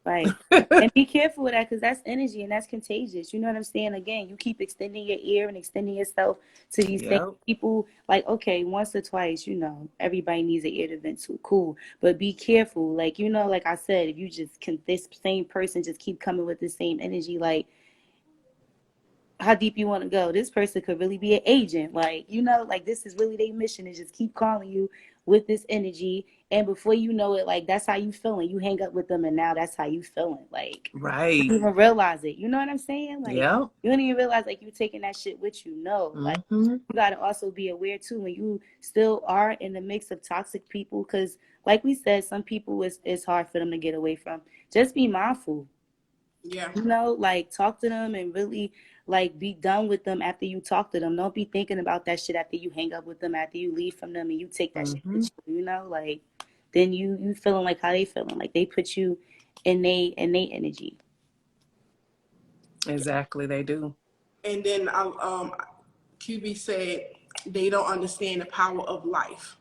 Right. And be careful with that, because that's energy and that's contagious. You know what I'm saying? Again, you keep extending your ear and extending yourself to these same people. Like, okay, once or twice, everybody needs an ear to vent to. Cool. But be careful. Like, like I said, if you just this same person just keep coming with the same energy, like, how deep you want to go. This person could really be an agent. Like, you know, like this is really their mission, is just keep calling you with this energy. And before you know it, like that's how you feeling. You hang up with them and now that's how you feeling. Like you Right. don't even realize it. You know what I'm saying? Like Yep. you don't even realize like you taking that shit with you. No. Like Mm-hmm. you gotta also be aware too when you still are in the mix of toxic people, because like we said, some people it's hard for them to get away from. Just be mindful. Yeah. You know, like talk to them and really like be done with them after you talk to them. Don't be thinking about that shit after you hang up with them, after you leave from them and you take that shit Mm-hmm. with you, you know, like then you feeling like how they feeling. Like they put you in they energy. Exactly, they do. And then QB said they don't understand the power of life.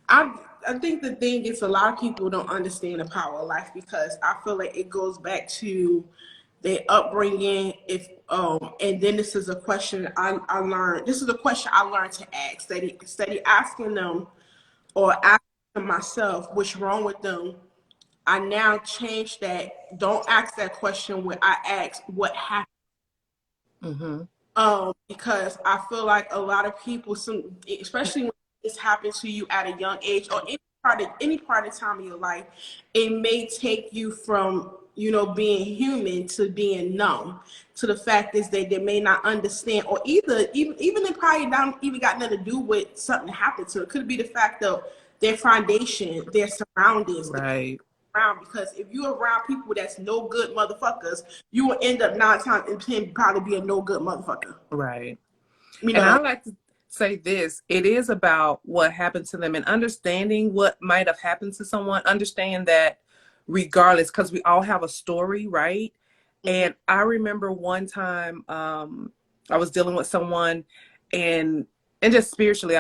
I think the thing is a lot of people don't understand the power of life because I feel like it goes back to their upbringing. If and then this is a question I learned. This is a question I learned to ask. Steady asking them or asking myself what's wrong with them. I now change that. Don't ask that question when I ask what happened. Mm-hmm. Because I feel like a lot of people, especially when this happens to you at a young age or any part of time of your life, it may take you from being human to being numb. To the fact is that they may not understand, or even it probably not even got nothing to do with something that happened to it. Could be the fact of their foundation, their surroundings, Right. around, because if you're around people that's no good motherfuckers, you will end up 9 times in 10 probably be a no good motherfucker. Right. You And know, I like to say this, it is about what happened to them and understanding what might have happened to someone. Understand that regardless, because we all have a story, right? mm-hmm. And I remember one time I was dealing with someone and just spiritually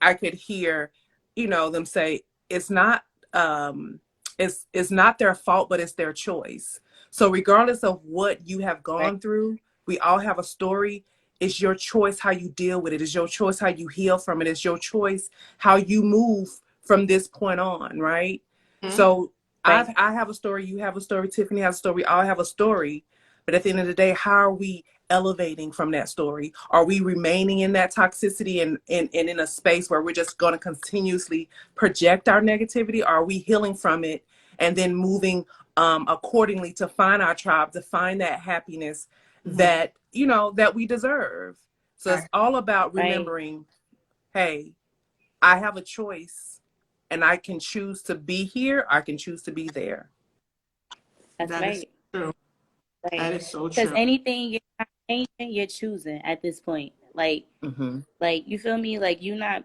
I could hear, them say it's not um it's not their fault, but it's their choice. So regardless of what you have Right. gone through, we all have a story. It's your choice how you deal with it. It's your choice how you heal from it. It's your choice how you move from this point on, right? Mm-hmm. So Right. I have a story, you have a story, Tiffany has a story, we all have a story. But at the end of the day, how are we elevating from that story? Are we remaining in that toxicity and in a space where we're just going to continuously project our negativity? Are we healing from it and then moving accordingly to find our tribe, to find that happiness that that we deserve? So it's all about Right. remembering, hey, I have a choice and I can choose to be here, I can choose to be there. That's That is right. true. That Right. is so Because true. anything you're not changing, you're choosing at this point. Mm-hmm. Like you feel me? Like you're not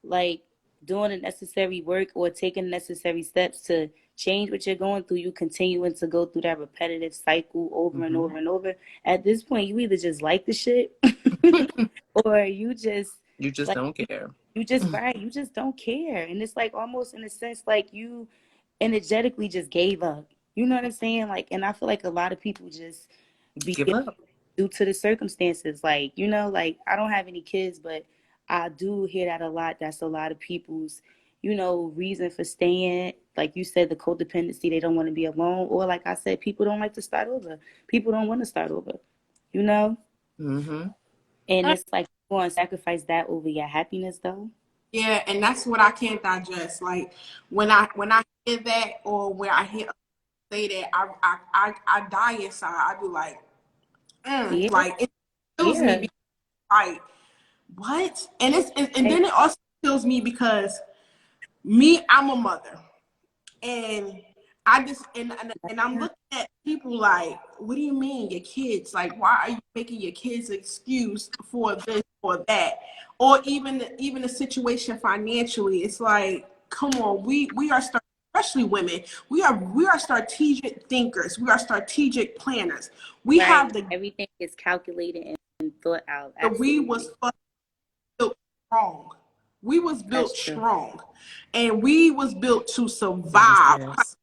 like doing the necessary work or taking the necessary steps to change what you're going through. You continuing to go through that repetitive cycle over and Mm-hmm. over and over. At this point, you either just like the shit or you just You just like don't care. you just right. You just don't care. And it's like almost in a sense like you energetically just gave up. You know what I'm saying? Like, and I feel like a lot of people just be Give up. due to the circumstances. Like, you know, like I don't have any kids, but I do hear that a lot. That's a lot of people's, reason for staying. Like you said, the codependency, they don't want to be alone. Or like I said, people don't like to start over. People don't want to start over, you know? Mm-hmm. And it's like you want to sacrifice that over your happiness though. Yeah, and that's what I can't digest. Like when I hear that or when I hear others say that, I die inside. I be like, Yeah, like it kills me yeah, because like what? And right, then it also kills me because me, I'm a mother. And I just and I'm looking at people like, what do you mean your kids? Like, why are you making your kids excuse for this or that? Or even the situation financially. It's like, come on, we are especially women, we are strategic thinkers, we are strategic planners. We right. have Everything is calculated and thought out. we was Absolutely. built strong. We was That's built true. strong. And we was built to Yes, survive. yes.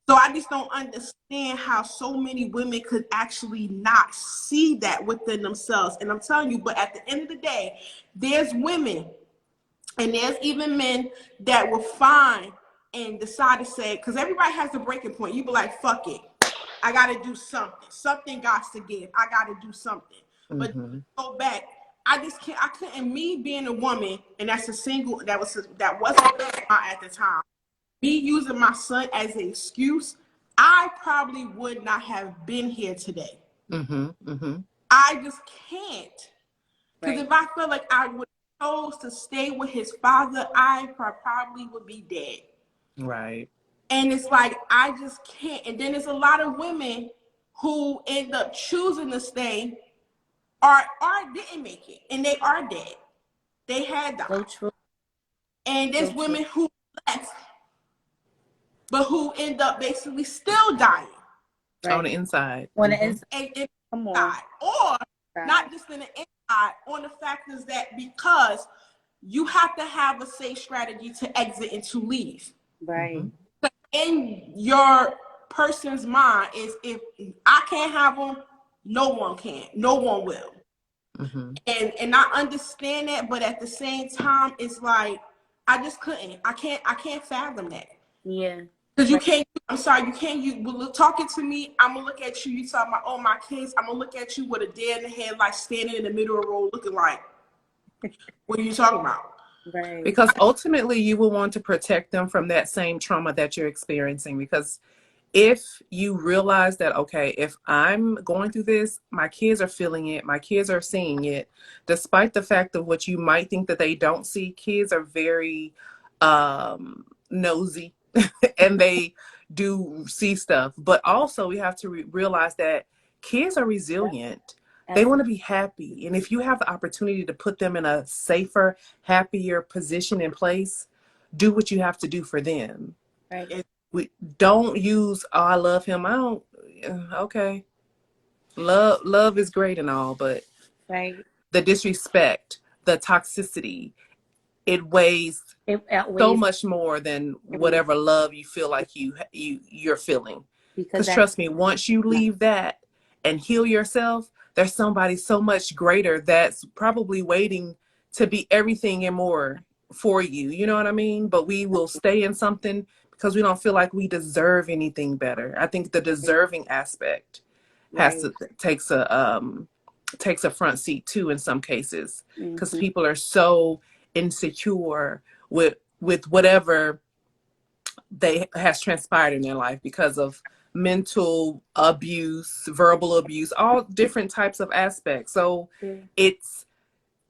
So I just don't understand how so many women could actually not see that within themselves. And I'm telling you, but at the end of the day, there's women and there's even men that will find and decide to say, because everybody has a breaking point. You be like, fuck it. I got to do something. Something got to give. I got to do something. But Mm-hmm. go back. I just can't. I couldn't. Me being a woman, and that's a single. That wasn't at the time. Me using my son as an excuse, I probably would not have been here today. Mm-hmm. Mm-hmm. I just can't. Because Right. if I felt like I would chose to stay with his father, I probably would be dead. Right. And it's like, I just can't. And then there's a lot of women who end up choosing to stay or didn't make it. And they are dead. They had So died. true. And there's So true. women who left, but who end up basically still dying. On the Right. inside. On the Mm-hmm. inside. And Come on. inside. Or Right. not just in the inside, on the fact is that because you have to have a safe strategy to exit and to leave. Right. Mm-hmm. In your person's mind is, if I can't have them, no one can. No one will. Mm-hmm. And I understand that, but at the same time, it's like I just couldn't. I can't fathom that. Yeah. Because you Right. can't, I'm sorry, you can't, talking to me, I'm going to look at you, you talking about, oh, my kids, I'm going to look at you with a deer in the headlight standing in the middle of the road looking like, what are you talking about? Right. Because ultimately you will want to protect them from that same trauma that you're experiencing. Because if you realize that, okay, if I'm going through this, my kids are feeling it, my kids are seeing it, despite the fact of what you might think that they don't see, kids are very nosy and they do see stuff. But also we have to realize that kids are resilient. They want to be happy. And if you have the opportunity to put them in a safer, happier position in place, do what you have to do for them. Right. We don't use, oh, I love him. I don't, okay. Love is great and all, but Right. the disrespect, the toxicity, it weighs It so outweighs much more than everything. whatever love you feel like you're feeling. Because Because that, trust me, once you leave that and heal yourself, there's somebody so much greater that's probably waiting to be everything and more for you. You know what I mean? But we will stay in something because we don't feel like we deserve anything better. I think the deserving aspect has right. to takes a front seat too in some cases, because Mhm. people are so insecure with whatever they has transpired in their life because of mental abuse, verbal abuse, all different types of aspects. So Yeah. it's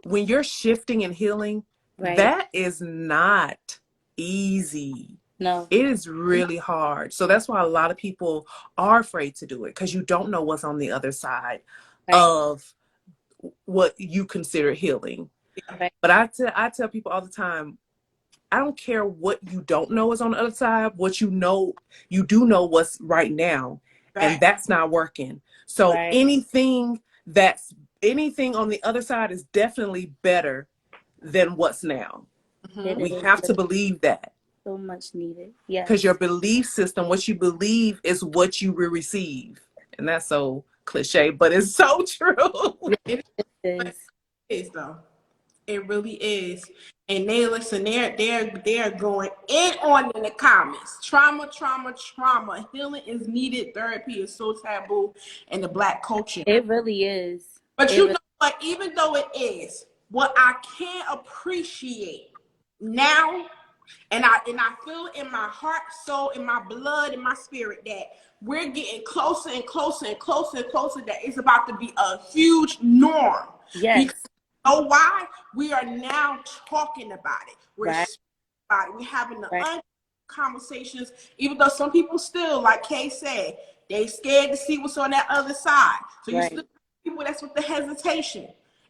when you're shifting and healing, Right. that is not easy. No. It is really hard. So that's why a lot of people are afraid to do it, because you don't know what's on the other side Right. of what you consider healing. Right. But I tell people all the time, I don't care what you don't know is on the other side. What you know, you do know what's right now, and Right. that's not working. So Right. anything on the other side is definitely better than what's now. It We is have to believe that, so much needed. Yes. because your belief system, what you believe is what you will receive. And that's so cliche, but it's so true. It is. is, though. It really is. And they listen, they're going in the comments. Trauma, trauma, trauma. Healing is needed. Therapy is so taboo in the Black culture. It really is. But It you really, know what? Even though it is, what I can't appreciate now, and I feel in my heart, soul, in my blood, in my spirit, that we're getting closer and closer and closer and closer, that it's about to be a huge norm. yes. Because you know why? We are now talking about it. We're Right. speaking about it. We're having the Right. conversations, even though some people still, like Kay said, they scared to see what's on that other side. So you Right. still have people that's with the hesitation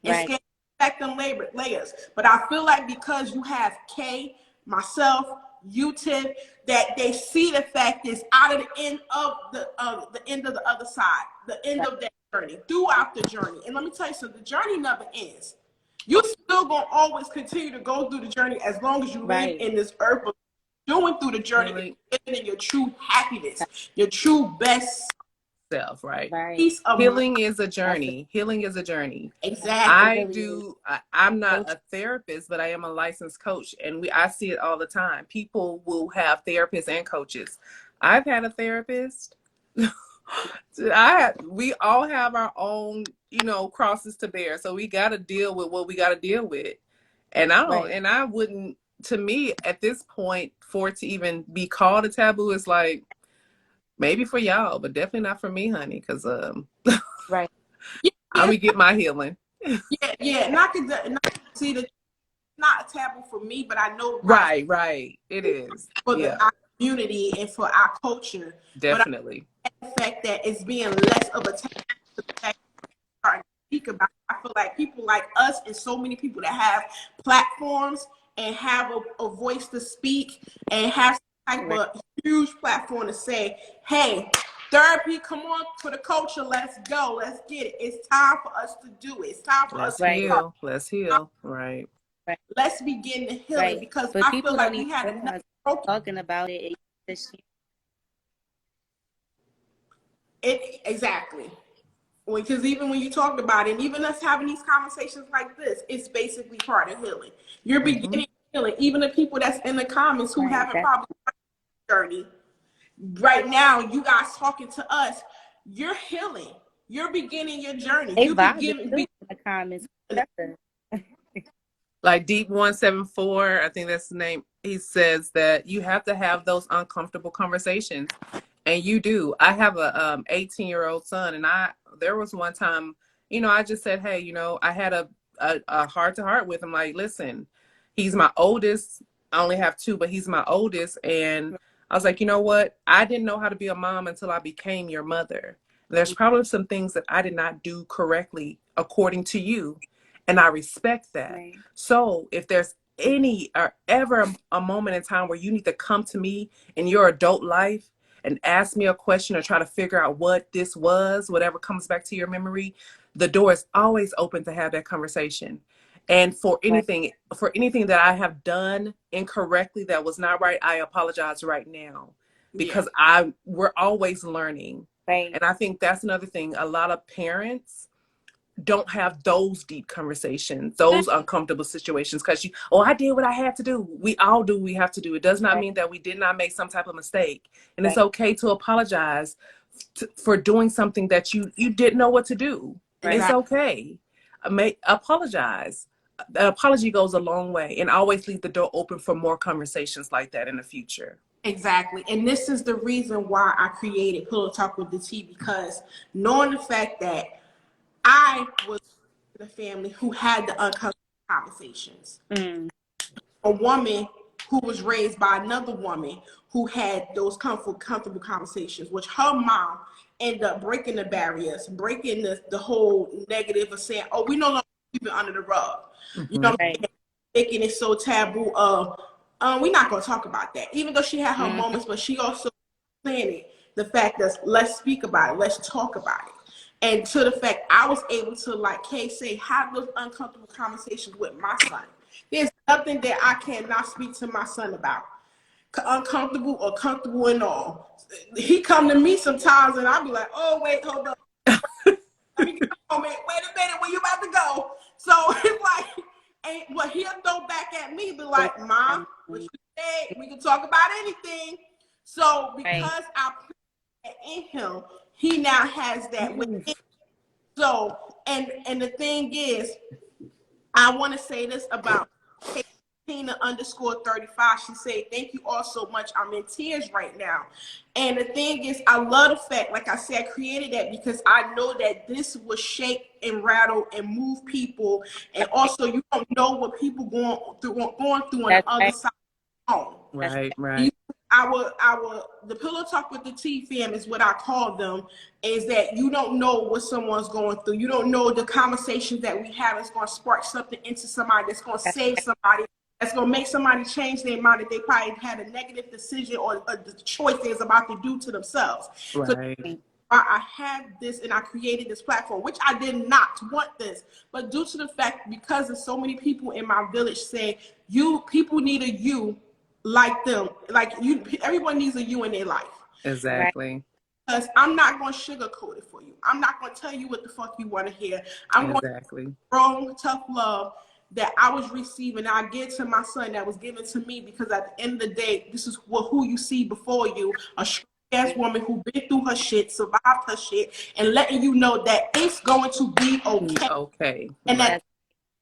and Right. scared to back them layers. But I feel like because you have Kay, myself, you, Tiff, that they see the fact is out of the end of the end of the other side, the end Right. of that journey, throughout the journey. And let me tell you something, the journey never ends. You still gonna always continue to go through the journey as long as you Right. live in this earth, but doing through the journey, Really? living in your true happiness, your true best Self, right? Right. piece of Healing is a journey. Healing is a journey. exactly. I'm not a therapist, but I am a licensed coach, and I see it all the time. People will have therapists and coaches. I've had a therapist We all have our own, crosses to bear. So we got to deal with what we got to deal with. And Right. I wouldn't, to me, at this point, for it to even be called a taboo, is like, maybe for y'all, but definitely not for me, honey, because Right. Yeah, I'm going to get my healing. yeah. And I can see that it's not a taboo for me, but I know Right. It is. for Yeah, our community and for our culture. But definitely. I like the fact that it's being less of a taboo, the fact starting to speak about it. I feel like people like us and so many people that have platforms and have a voice to speak and have some type Right. of huge platform to say, hey, therapy, come on for the culture, let's go, let's get it. It's time for us to do it. It's time for us Let's to Right. talk. heal. Let's heal. Right. Right. Let's begin the healing Right. because But I feel people like don't we even had enough realize broken. talking about it. It exactly. Because even when you talked about it, and even us having these conversations like this, it's basically part of healing. You're Mm-hmm. beginning healing. Even the people that's in the comments who Right. haven't probably journey right now, you guys talking to us, you're healing. You're beginning your journey. They You vibe begin. too in the comments. Like Deep 174, I think that's the name. He says that you have to have those uncomfortable conversations, and you do. I have a 18-year-old son, and there was one time, I just said, hey, I had a heart to heart with him. Like, listen, he's my oldest. I only have two, but he's my oldest, and I was like, you know what? I didn't know how to be a mom until I became your mother. There's probably some things that I did not do correctly according to you, and I respect that. Right. So if there's any or ever a moment in time where you need to come to me in your adult life and ask me a question or try to figure out what this was, whatever comes back to your memory, the door is always open to have that conversation. And for Right. anything that I have done incorrectly that was not right, I apologize right now, because we're always learning. Right. And I think that's another thing. A lot of parents don't have those deep conversations, those uncomfortable situations, because I did what I had to do. We all do what we have to do. It does not mean that we did not make some type of mistake. And it's okay to apologize for doing something that you didn't know what to do. And it's Exactly. okay. Apologize. The apology goes a long way, and always leave the door open for more conversations like that in the future. Exactly. And this is the reason why I created Pillow Talk with the T, because knowing the fact that I was in a family who had the uncomfortable conversations. Mm. A woman who was raised by another woman who had those comfortable conversations, which her mom ended up breaking the barriers, breaking the whole negative of saying, oh, we no longer keep it under the rug. Mm-hmm. You know what I'm saying? Making it so taboo of, we're not going to talk about that. Even though she had her moments, but she also planted the fact that let's speak about it, let's talk about it. And to the fact I was able to, like Kay say, have those uncomfortable conversations with my son. There's nothing that I cannot speak to my son about, uncomfortable or comfortable and all. He come to me sometimes and I'll be like, oh, wait, hold up. Let me get a moment. Wait a minute, where you about to go? So it's like, but he'll throw back at me, be like, Mom, what you said, we can talk about anything. So because I put that in him, he now has that within. So, and the thing is, I want to say this about Tina_35. She said, thank you all so much. I'm in tears right now. And the thing is, I love the fact, like I said, I created that because I know that this will shake and rattle and move people. And also, you don't know what people going through on the other side of the phone. Right. The Pillow Talk with the T fam is what I call them, is that you don't know what someone's going through. You don't know the conversations that we have is going to spark something into somebody that's going to save somebody, that's going to make somebody change their mind that they probably had a negative decision or the choice they're about to do to themselves. Right. So I have this and I created this platform, which I did not want this, but due to the fact, because there's so many people in my village say, people need a you like them, like you. Everyone needs a you in their life. Exactly. Because I'm not going to sugarcoat it for you. I'm not going to tell you what the fuck you want to hear. I'm going to strong, tough love that I was receiving. I give to my son that was given to me, because at the end of the day, this is who you see before you, a strong ass woman who been through her shit, survived her shit, and letting you know that it's going to be okay. Okay. And Right. that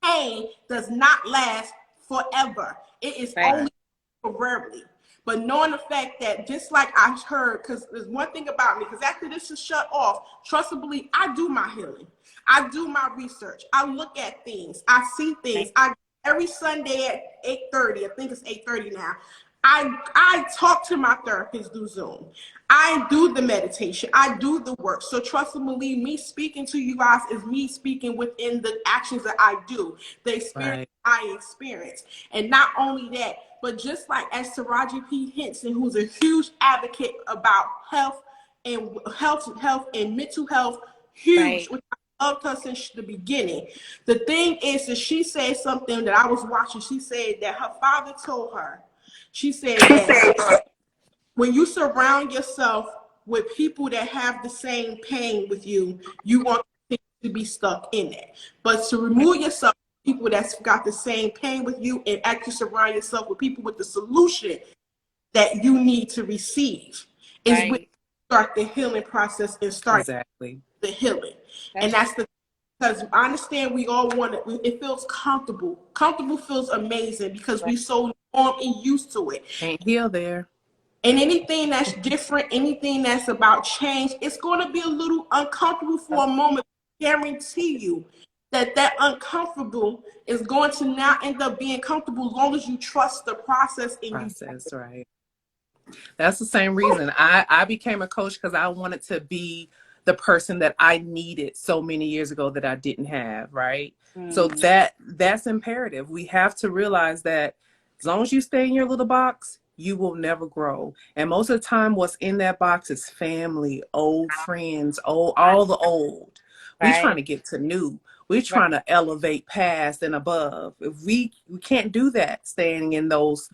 pain does not last forever. It is Right. only temporarily. But knowing the fact that, just like I heard, because there's one thing about me, because after this is shut off, trust and believe, I do my healing. I do my research. I look at things. I see things. Every Sunday at 8:30, I think it's 8:30 now, I talk to my therapist through Zoom. I do the meditation. I do the work. So trust and believe, me speaking to you guys is me speaking within the actions that I do, the experience I experience. And not only that, but just like as Taraji P. Henson, who's a huge advocate about health and mental health, huge, which I loved her since the beginning. The thing is that she said something that I was watching. She said that her father told her, she said that when you surround yourself with people that have the same pain with you, you want to be stuck in it. But to remove yourself from people that's got the same pain with you and actually surround yourself with people with the solution that you need to receive is when you start the healing process and start the healing. And that's the, because I understand we all want it. It feels comfortable. Comfortable feels amazing because we so norm and used to it. Can't heal there. And anything that's different, anything that's about change, it's going to be a little uncomfortable for a moment. I guarantee you that uncomfortable is going to now end up being comfortable as long as you trust the process. Right. That's the same reason I became a coach, because I wanted to be the person that I needed so many years ago that I didn't have, right? So that's imperative. We have to realize that as long as you stay in your little box, you will never grow. And most of the time, what's in that box is family, old friends, all the old. We're trying to get to new. We're trying to elevate past and above. If we can't do that staying in those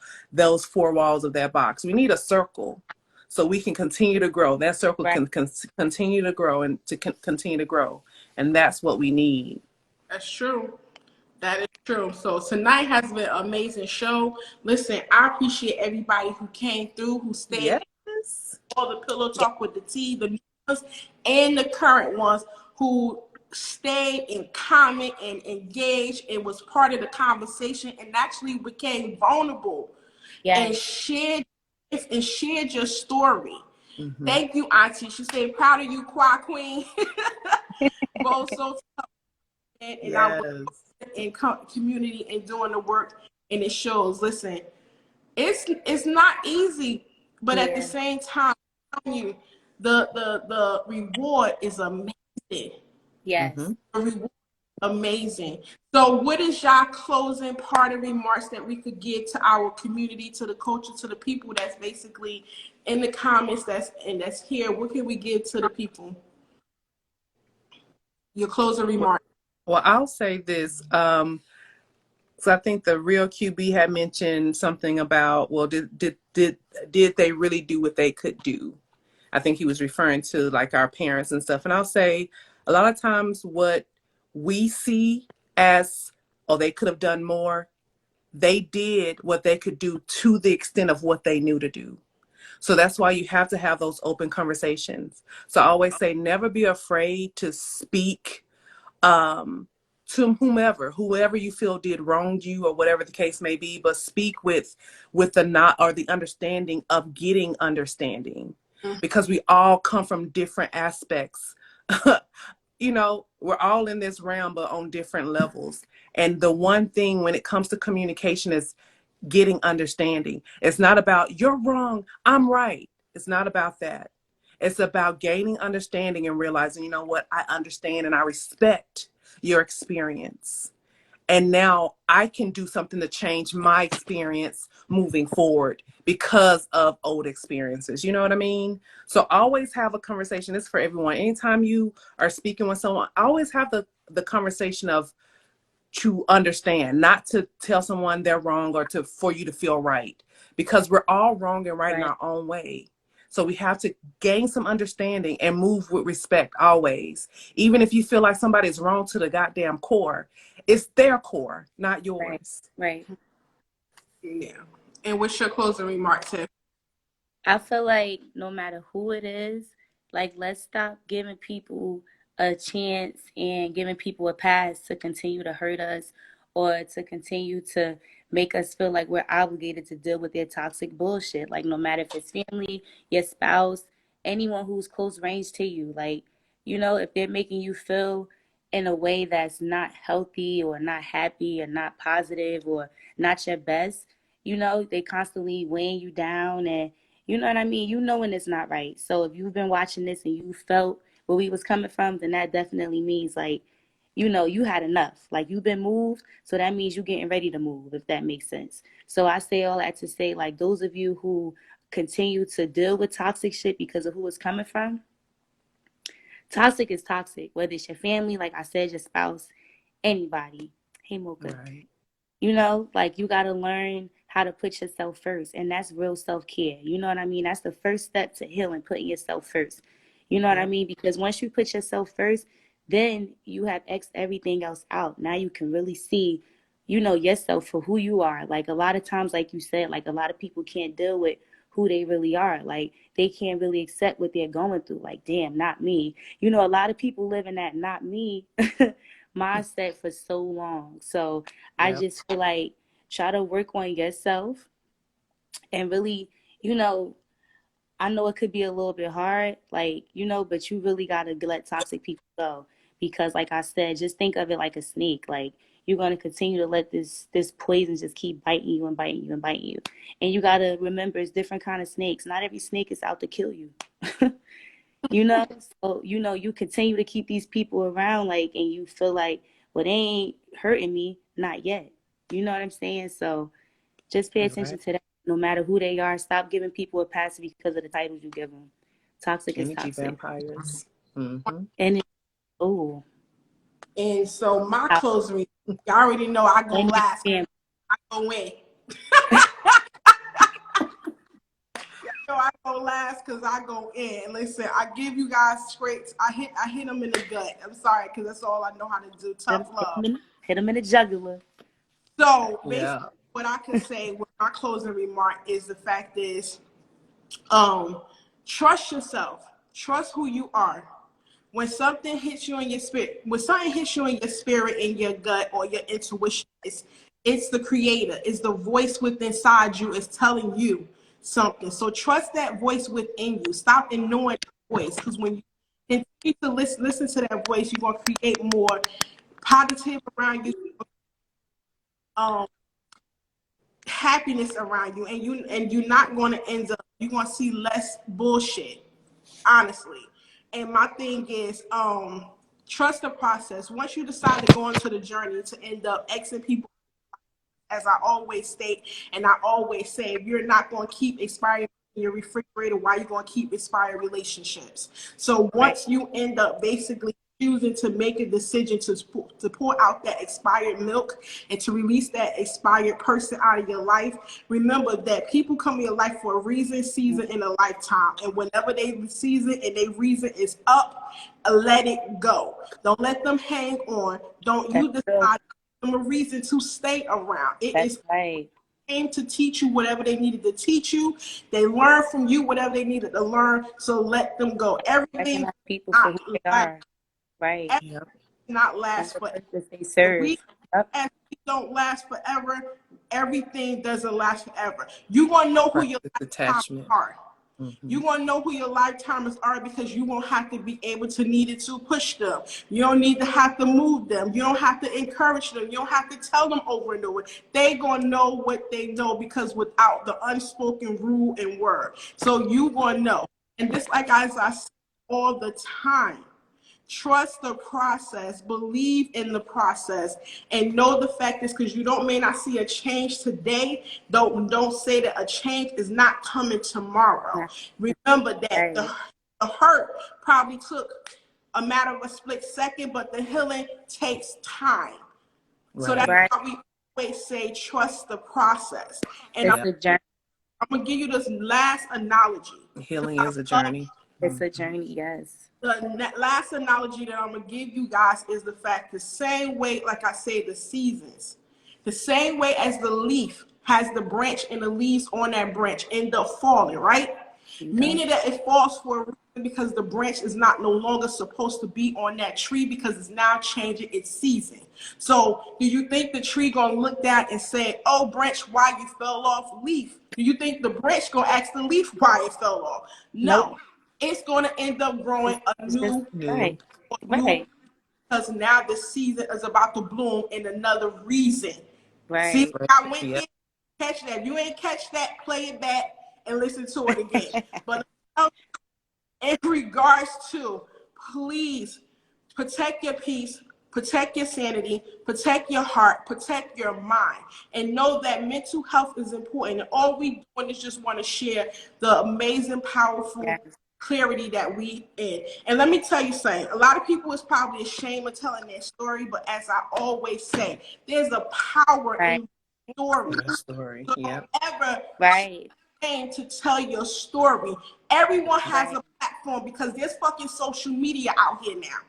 four walls of that box. We need a circle so we can continue to grow. That circle can continue to grow and to continue to grow. And that's what we need. That's true. That is true. So tonight has been an amazing show. Listen, I appreciate everybody who came through, who stayed. All the Pillow Talk with the T, the newest and the current ones who stayed and comment and engaged and was part of the conversation and actually became vulnerable and shared your story. Thank you, Auntie. She said, proud of you, Qua Queen. Both so tough. And I work in community and doing the work, and it shows. Listen, it's not easy, but at the same time, I'm telling you, the reward is amazing. The reward amazing. So what is y'all closing part of remarks that we could give to our community, to the culture, to the people that's basically in the comments that's here? What can we give to the people? Your closing remarks. Well, I'll say this. So I think the real QB had mentioned something about, well, did they really do what they could do? I think he was referring to like our parents and stuff. And I'll say a lot of times what we see as, oh, they could have done more, they did what they could do to the extent of what they knew to do. So that's why you have to have those open conversations. So I always say, never be afraid to speak to whoever you feel did wrong you or whatever the case may be, but speak with the not or the understanding of getting understanding, because we all come from different aspects. You know, we're all in this realm, but on different levels. And the one thing when it comes to communication is getting understanding. It's not about you're wrong, I'm right. It's not about that. It's about gaining understanding and realizing, you know what, I understand and I respect your experience. And now I can do something to change my experience moving forward because of old experiences. You know what I mean? So always have a conversation. It's for everyone. Anytime you are speaking with someone, always have the conversation of to understand, not to tell someone they're wrong or for you to feel right, because we're all wrong and right in our own way. So we have to gain some understanding and move with respect always. Even if you feel like somebody's wrong to the goddamn core, it's their core, not yours. Right. Yeah. And what's your closing remark, Tiff? I feel like no matter who it is, like let's stop giving people a chance and giving people a pass to continue to hurt us or to continue to make us feel like we're obligated to deal with their toxic bullshit. Like no matter if it's family, your spouse, anyone who's close range to you, like, you know, if they're making you feel in a way that's not healthy or not happy or not positive or not your best, you know, they constantly weighing you down and you know what I mean? You know when it's not right. So if you've been watching this and you felt where we was coming from, then that definitely means like, you know, you had enough. Like you've been moved, so that means you're getting ready to move, if that makes sense. So I say all that to say, like those of you who continue to deal with toxic shit because of who it's coming from, toxic is toxic. Whether it's your family, like I said, your spouse, anybody. Hey Mocha. Right. You know, like you got to learn how to put yourself first. And that's real self care. You know what I mean? That's the first step to healing, putting yourself first. You know what I Yep. mean? Because once you put yourself first, then you have X everything else out. Now you can really see, you know, yourself for who you are. Like a lot of times, like you said, like a lot of people can't deal with who they really are. Like they can't really accept what they're going through. Like, damn, not me. You know, a lot of people live in that not me mindset for so long. So I Yep. just feel like try to work on yourself and really, you know, I know it could be a little bit hard, like, you know, but you really got to let toxic people go because like I said, just think of it like a snake. Like you're going to continue to let this poison just keep biting you and biting you and biting you. And you got to remember it's different kind of snakes. Not every snake is out to kill you. You know, so you know you continue to keep these people around like and you feel like well they ain't hurting me not yet, you know what I'm saying? So just pay attention Right. to that no matter who they are. Stop giving people a pass because of the titles you give them. Toxic is Energy toxic. vampires. Mm-hmm. And oh, And so my closing remarks, y'all already know I go and last. I go in. So I go last because I go in. Listen, I give you guys straight. I hit them in the gut. I'm sorry because that's all I know how to do. Tough love. hit them in the jugular. So Yeah. basically, what I can say with my closing remark is the fact is, trust yourself. Trust who you are. When something hits you in your spirit, when something hits you in your spirit, in your gut or your intuition, it's the creator, it's the voice within inside you is telling you something. So trust that voice within you. Stop ignoring that voice because when you continue to listen to that voice, you're gonna create more positive around you, happiness around you, and you're not gonna end up. You're gonna see less bullshit, honestly. And my thing is, trust the process. Once you decide to go into the journey to end up Xing people, as I always state, and I always say, if you're not going to keep expiring in your refrigerator, why are you going to keep expired relationships? So once you end up basically choosing to make a decision to pour out that expired milk and to release that expired person out of your life, remember that people come in your life for a reason, season, and a lifetime. And whenever they season and their reason is up, let it go. Don't let them hang on. Don't you decide them a reason to stay around. It That's is right. Came to teach you whatever they needed to teach you. They learned from you whatever they needed to learn. So let them go. Everything Recognize people for who they are. Right. Yep. not And last the forever. purpose they serve. Yep. As we don't last forever, everything doesn't last forever. You want to know who your Practice lifetime detachment. are. Mm-hmm. You want to know who your lifetimers are because you won't have to be able to need it to push them. You don't need to have to move them. You don't have to encourage them. You don't have to tell them over and over. They going to know what they know because without the unspoken rule and word. So you going to know. And just like as I say all the time, trust the process, believe in the process, and know the fact is because you may not see a change today. Don't say that a change is not coming tomorrow. Remember that the hurt probably took a matter of a split second, but the healing takes time. Right. So that's why we always say trust the process. And It's a journey. I'm gonna give you this last analogy. Healing is a journey. It's a journey, yes. The last analogy that I'm going to give you guys is the fact the same way, like I say, the seasons, the same way as the leaf has the branch and the leaves on that branch end up falling, right? meaning that it falls for a reason because the branch is no longer supposed to be on that tree because it's now changing its season. So do you think the tree gonna look down and say, oh, branch, why you fell off leaf? Do you think the branch gonna ask the leaf why it fell off? No. Nope. It's gonna end up growing a new, Right. new, because now the season is about to bloom in another reason. Right. See, I went there, catch that. If you ain't catch that, play it back and listen to it again. But in regards to, please protect your peace, protect your sanity, protect your heart, protect your mind, and know that mental health is important. And all we doing is just want to share the amazing, powerful clarity that we in. And let me tell you something, a lot of people is probably ashamed of telling their story, but as I always say, there's a power in story. So don't ever ashamed to tell your story. Everyone has a platform because there's fucking social media out here now.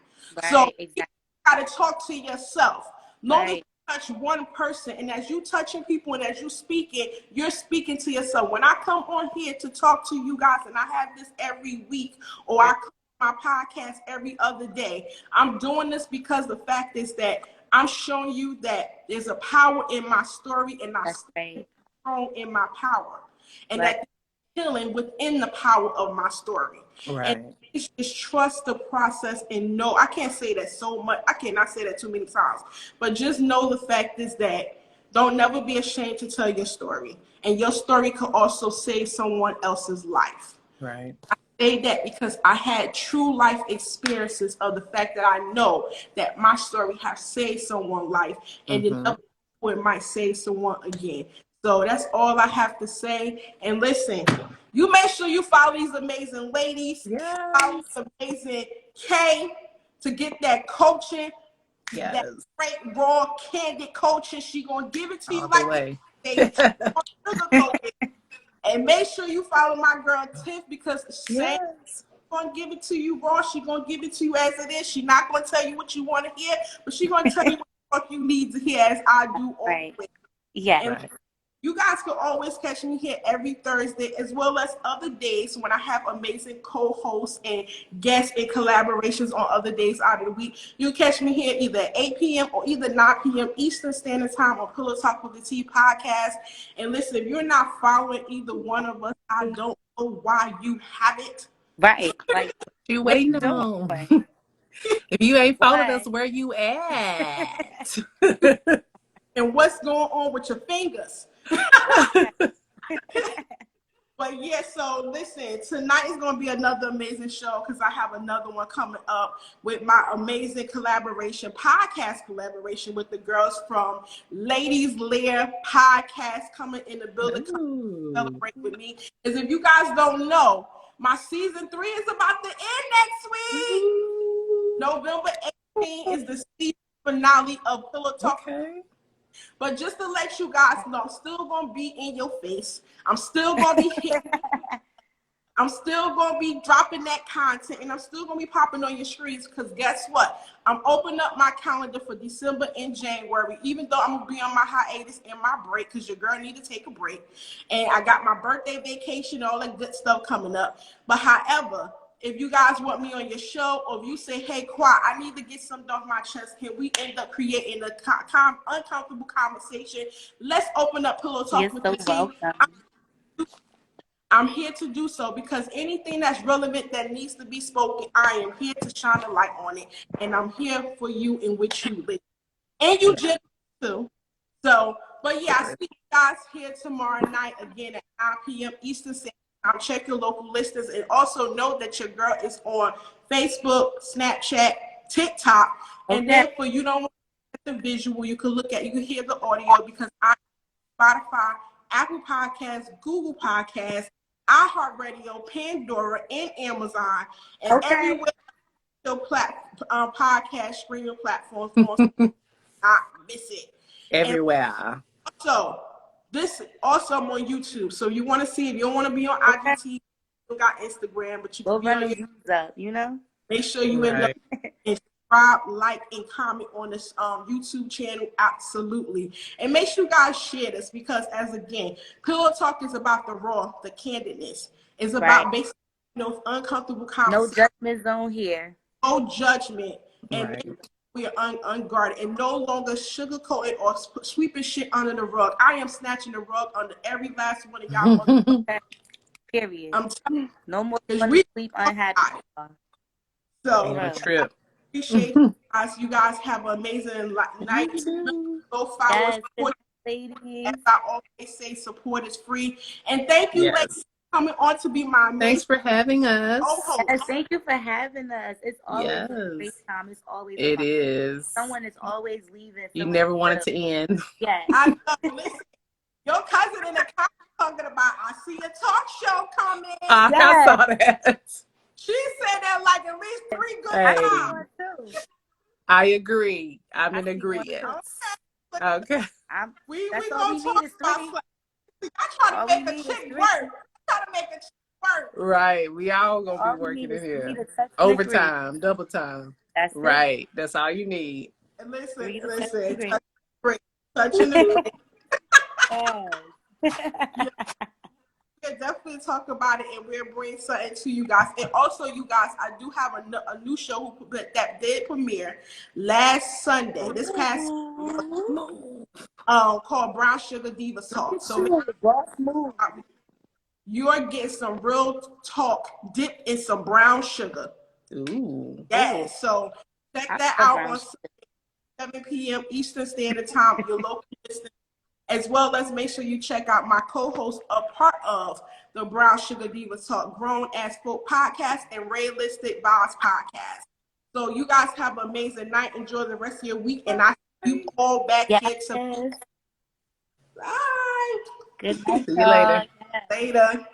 So you gotta talk to yourself. Long as you touch one person, and as you touching people and as you speaking, you're speaking to yourself. When I come on here to talk to you guys, and I have this every week, or I come on my podcast every other day, I'm doing this because the fact is that I'm showing you that there's a power in my story, and I stay strong in my power, and that healing within the power of my story. And just trust the process and know. I can't say that so much. I cannot say that too many times. But just know the fact is that don't never be ashamed to tell your story. And your story could also save someone else's life. I say that because I had true life experiences of the fact that I know that my story has saved someone's life, and it might save someone again. So that's all I have to say. And listen, you make sure you follow these amazing ladies, follow this amazing Kay to get that coaching, that great, raw, candid coaching. She gonna give it to you like and make sure you follow my girl Tiff, because she's gonna give it to you raw. She gonna give it to you as it is. She not gonna tell you what you want to hear, but she gonna tell you what the fuck you need to hear, as I do always. You guys can always catch me here every Thursday, as well as other days when I have amazing co-hosts and guests and collaborations on other days out of the week. You catch me here either at 8 p.m. or either 9 p.m. Eastern Standard Time on Pillow Talk with the T podcast. And listen, if you're not following either one of us, I don't know why you haven't. Like you waiting on. If you ain't followed us, where you at? And what's going on with your fingers? But yeah, so listen, tonight is going to be another amazing show because I have another one coming up with my amazing podcast collaboration with the girls from Ladies Lair Podcast coming in the building to celebrate with me. Because if you guys don't know, my season 3 is about to end next week. November 18th is the season finale of Pillow Talk. But just to let you guys know, I'm still going to be in your face. I'm still going to be here. I'm still going to be dropping that content, and I'm still going to be popping on your streets, because guess what? I'm opening up my calendar for December and January, even though I'm going to be on my hiatus and my break, because your girl need to take a break. And I got my birthday vacation, all that good stuff coming up. But however, if you guys want me on your show, or if you say, hey, Qua, I need to get something off my chest, can we end up creating a uncomfortable conversation? Let's open up Pillow Talk with the team. I'm here to do so, because anything that's relevant that needs to be spoken, I am here to shine a light on it. And I'm here for you in which you live. And you just too. So, but yeah, I see you guys here tomorrow night again at 9 p.m. Eastern Standard. I'll check your local listings, and also know that your girl is on Facebook, Snapchat, TikTok. And then for you don't want the visual, you can hear the audio, because I'm Spotify, Apple Podcasts, Google Podcasts, iHeartRadio, Pandora, and Amazon, and everywhere your podcast streaming platforms. Not miss it. Everywhere. And so this also I'm on YouTube. So you want to see, if you don't want to be on IGTV, you got Instagram, but you can be on YouTube. Make sure you end up and subscribe, like, and comment on this YouTube channel. Absolutely. And make sure you guys share this, because as again, Pillow Talk is about the raw, the candidness. It's Right. about basically, uncomfortable No conversation, judgment zone here. no judgment, and Right. we are unguarded and no longer sugarcoating or sweeping shit under the rug. I am snatching the rug under every last one of y'all. Period. I'm telling No more you, going we to sleep unhappy. so On a Bro. trip. appreciate you guys. You guys have an amazing night. You do. Go follow us. Yes, Support. As ladies. I always say, support is free. And thank you, ladies, Yes. for coming on to be my Thanks amazing for having us. co-host. Yes, thank you for having us. It's always a great Yes. time. It's always It fun. is. Someone is always leaving. You feeling never want it good. to end. Yes. I know. Listen, your cousin in the comments talking about, I see a talk show coming. I Yes. saw that. She said that like at least 3 good Hey. I see times. one too. I agree. I'm I in see one agreement. too. Okay. We That's all gonna we talk need is about 3. sex. I try All to we make a need is chick 3. work. I try to make a chick work. Right. We all gonna All be we working need in is 3 here. to touch and agree. Overtime, double time. That's Right. That's all you need. And listen, 3 to touch and listen, agree. touch and agree. Yes. We'll definitely talk about it, and we'll bring something to you guys. And also, you guys, I do have a new show that did premiere last Sunday, this past called Brown Sugar Divas Talk. So you are getting some real talk dipped in some brown sugar. Ooh. Yeah, so check that out on 7 p.m. Eastern Standard Time, your local listeners. As well as make sure you check out my co-host, a part of the Brown Sugar Divas Talk, Grown as Folk podcast and Realistic Vibes podcast. So you guys have an amazing night. Enjoy the rest of your week, and I see you all back here tomorrow. Bye. Good night, See you later. Later.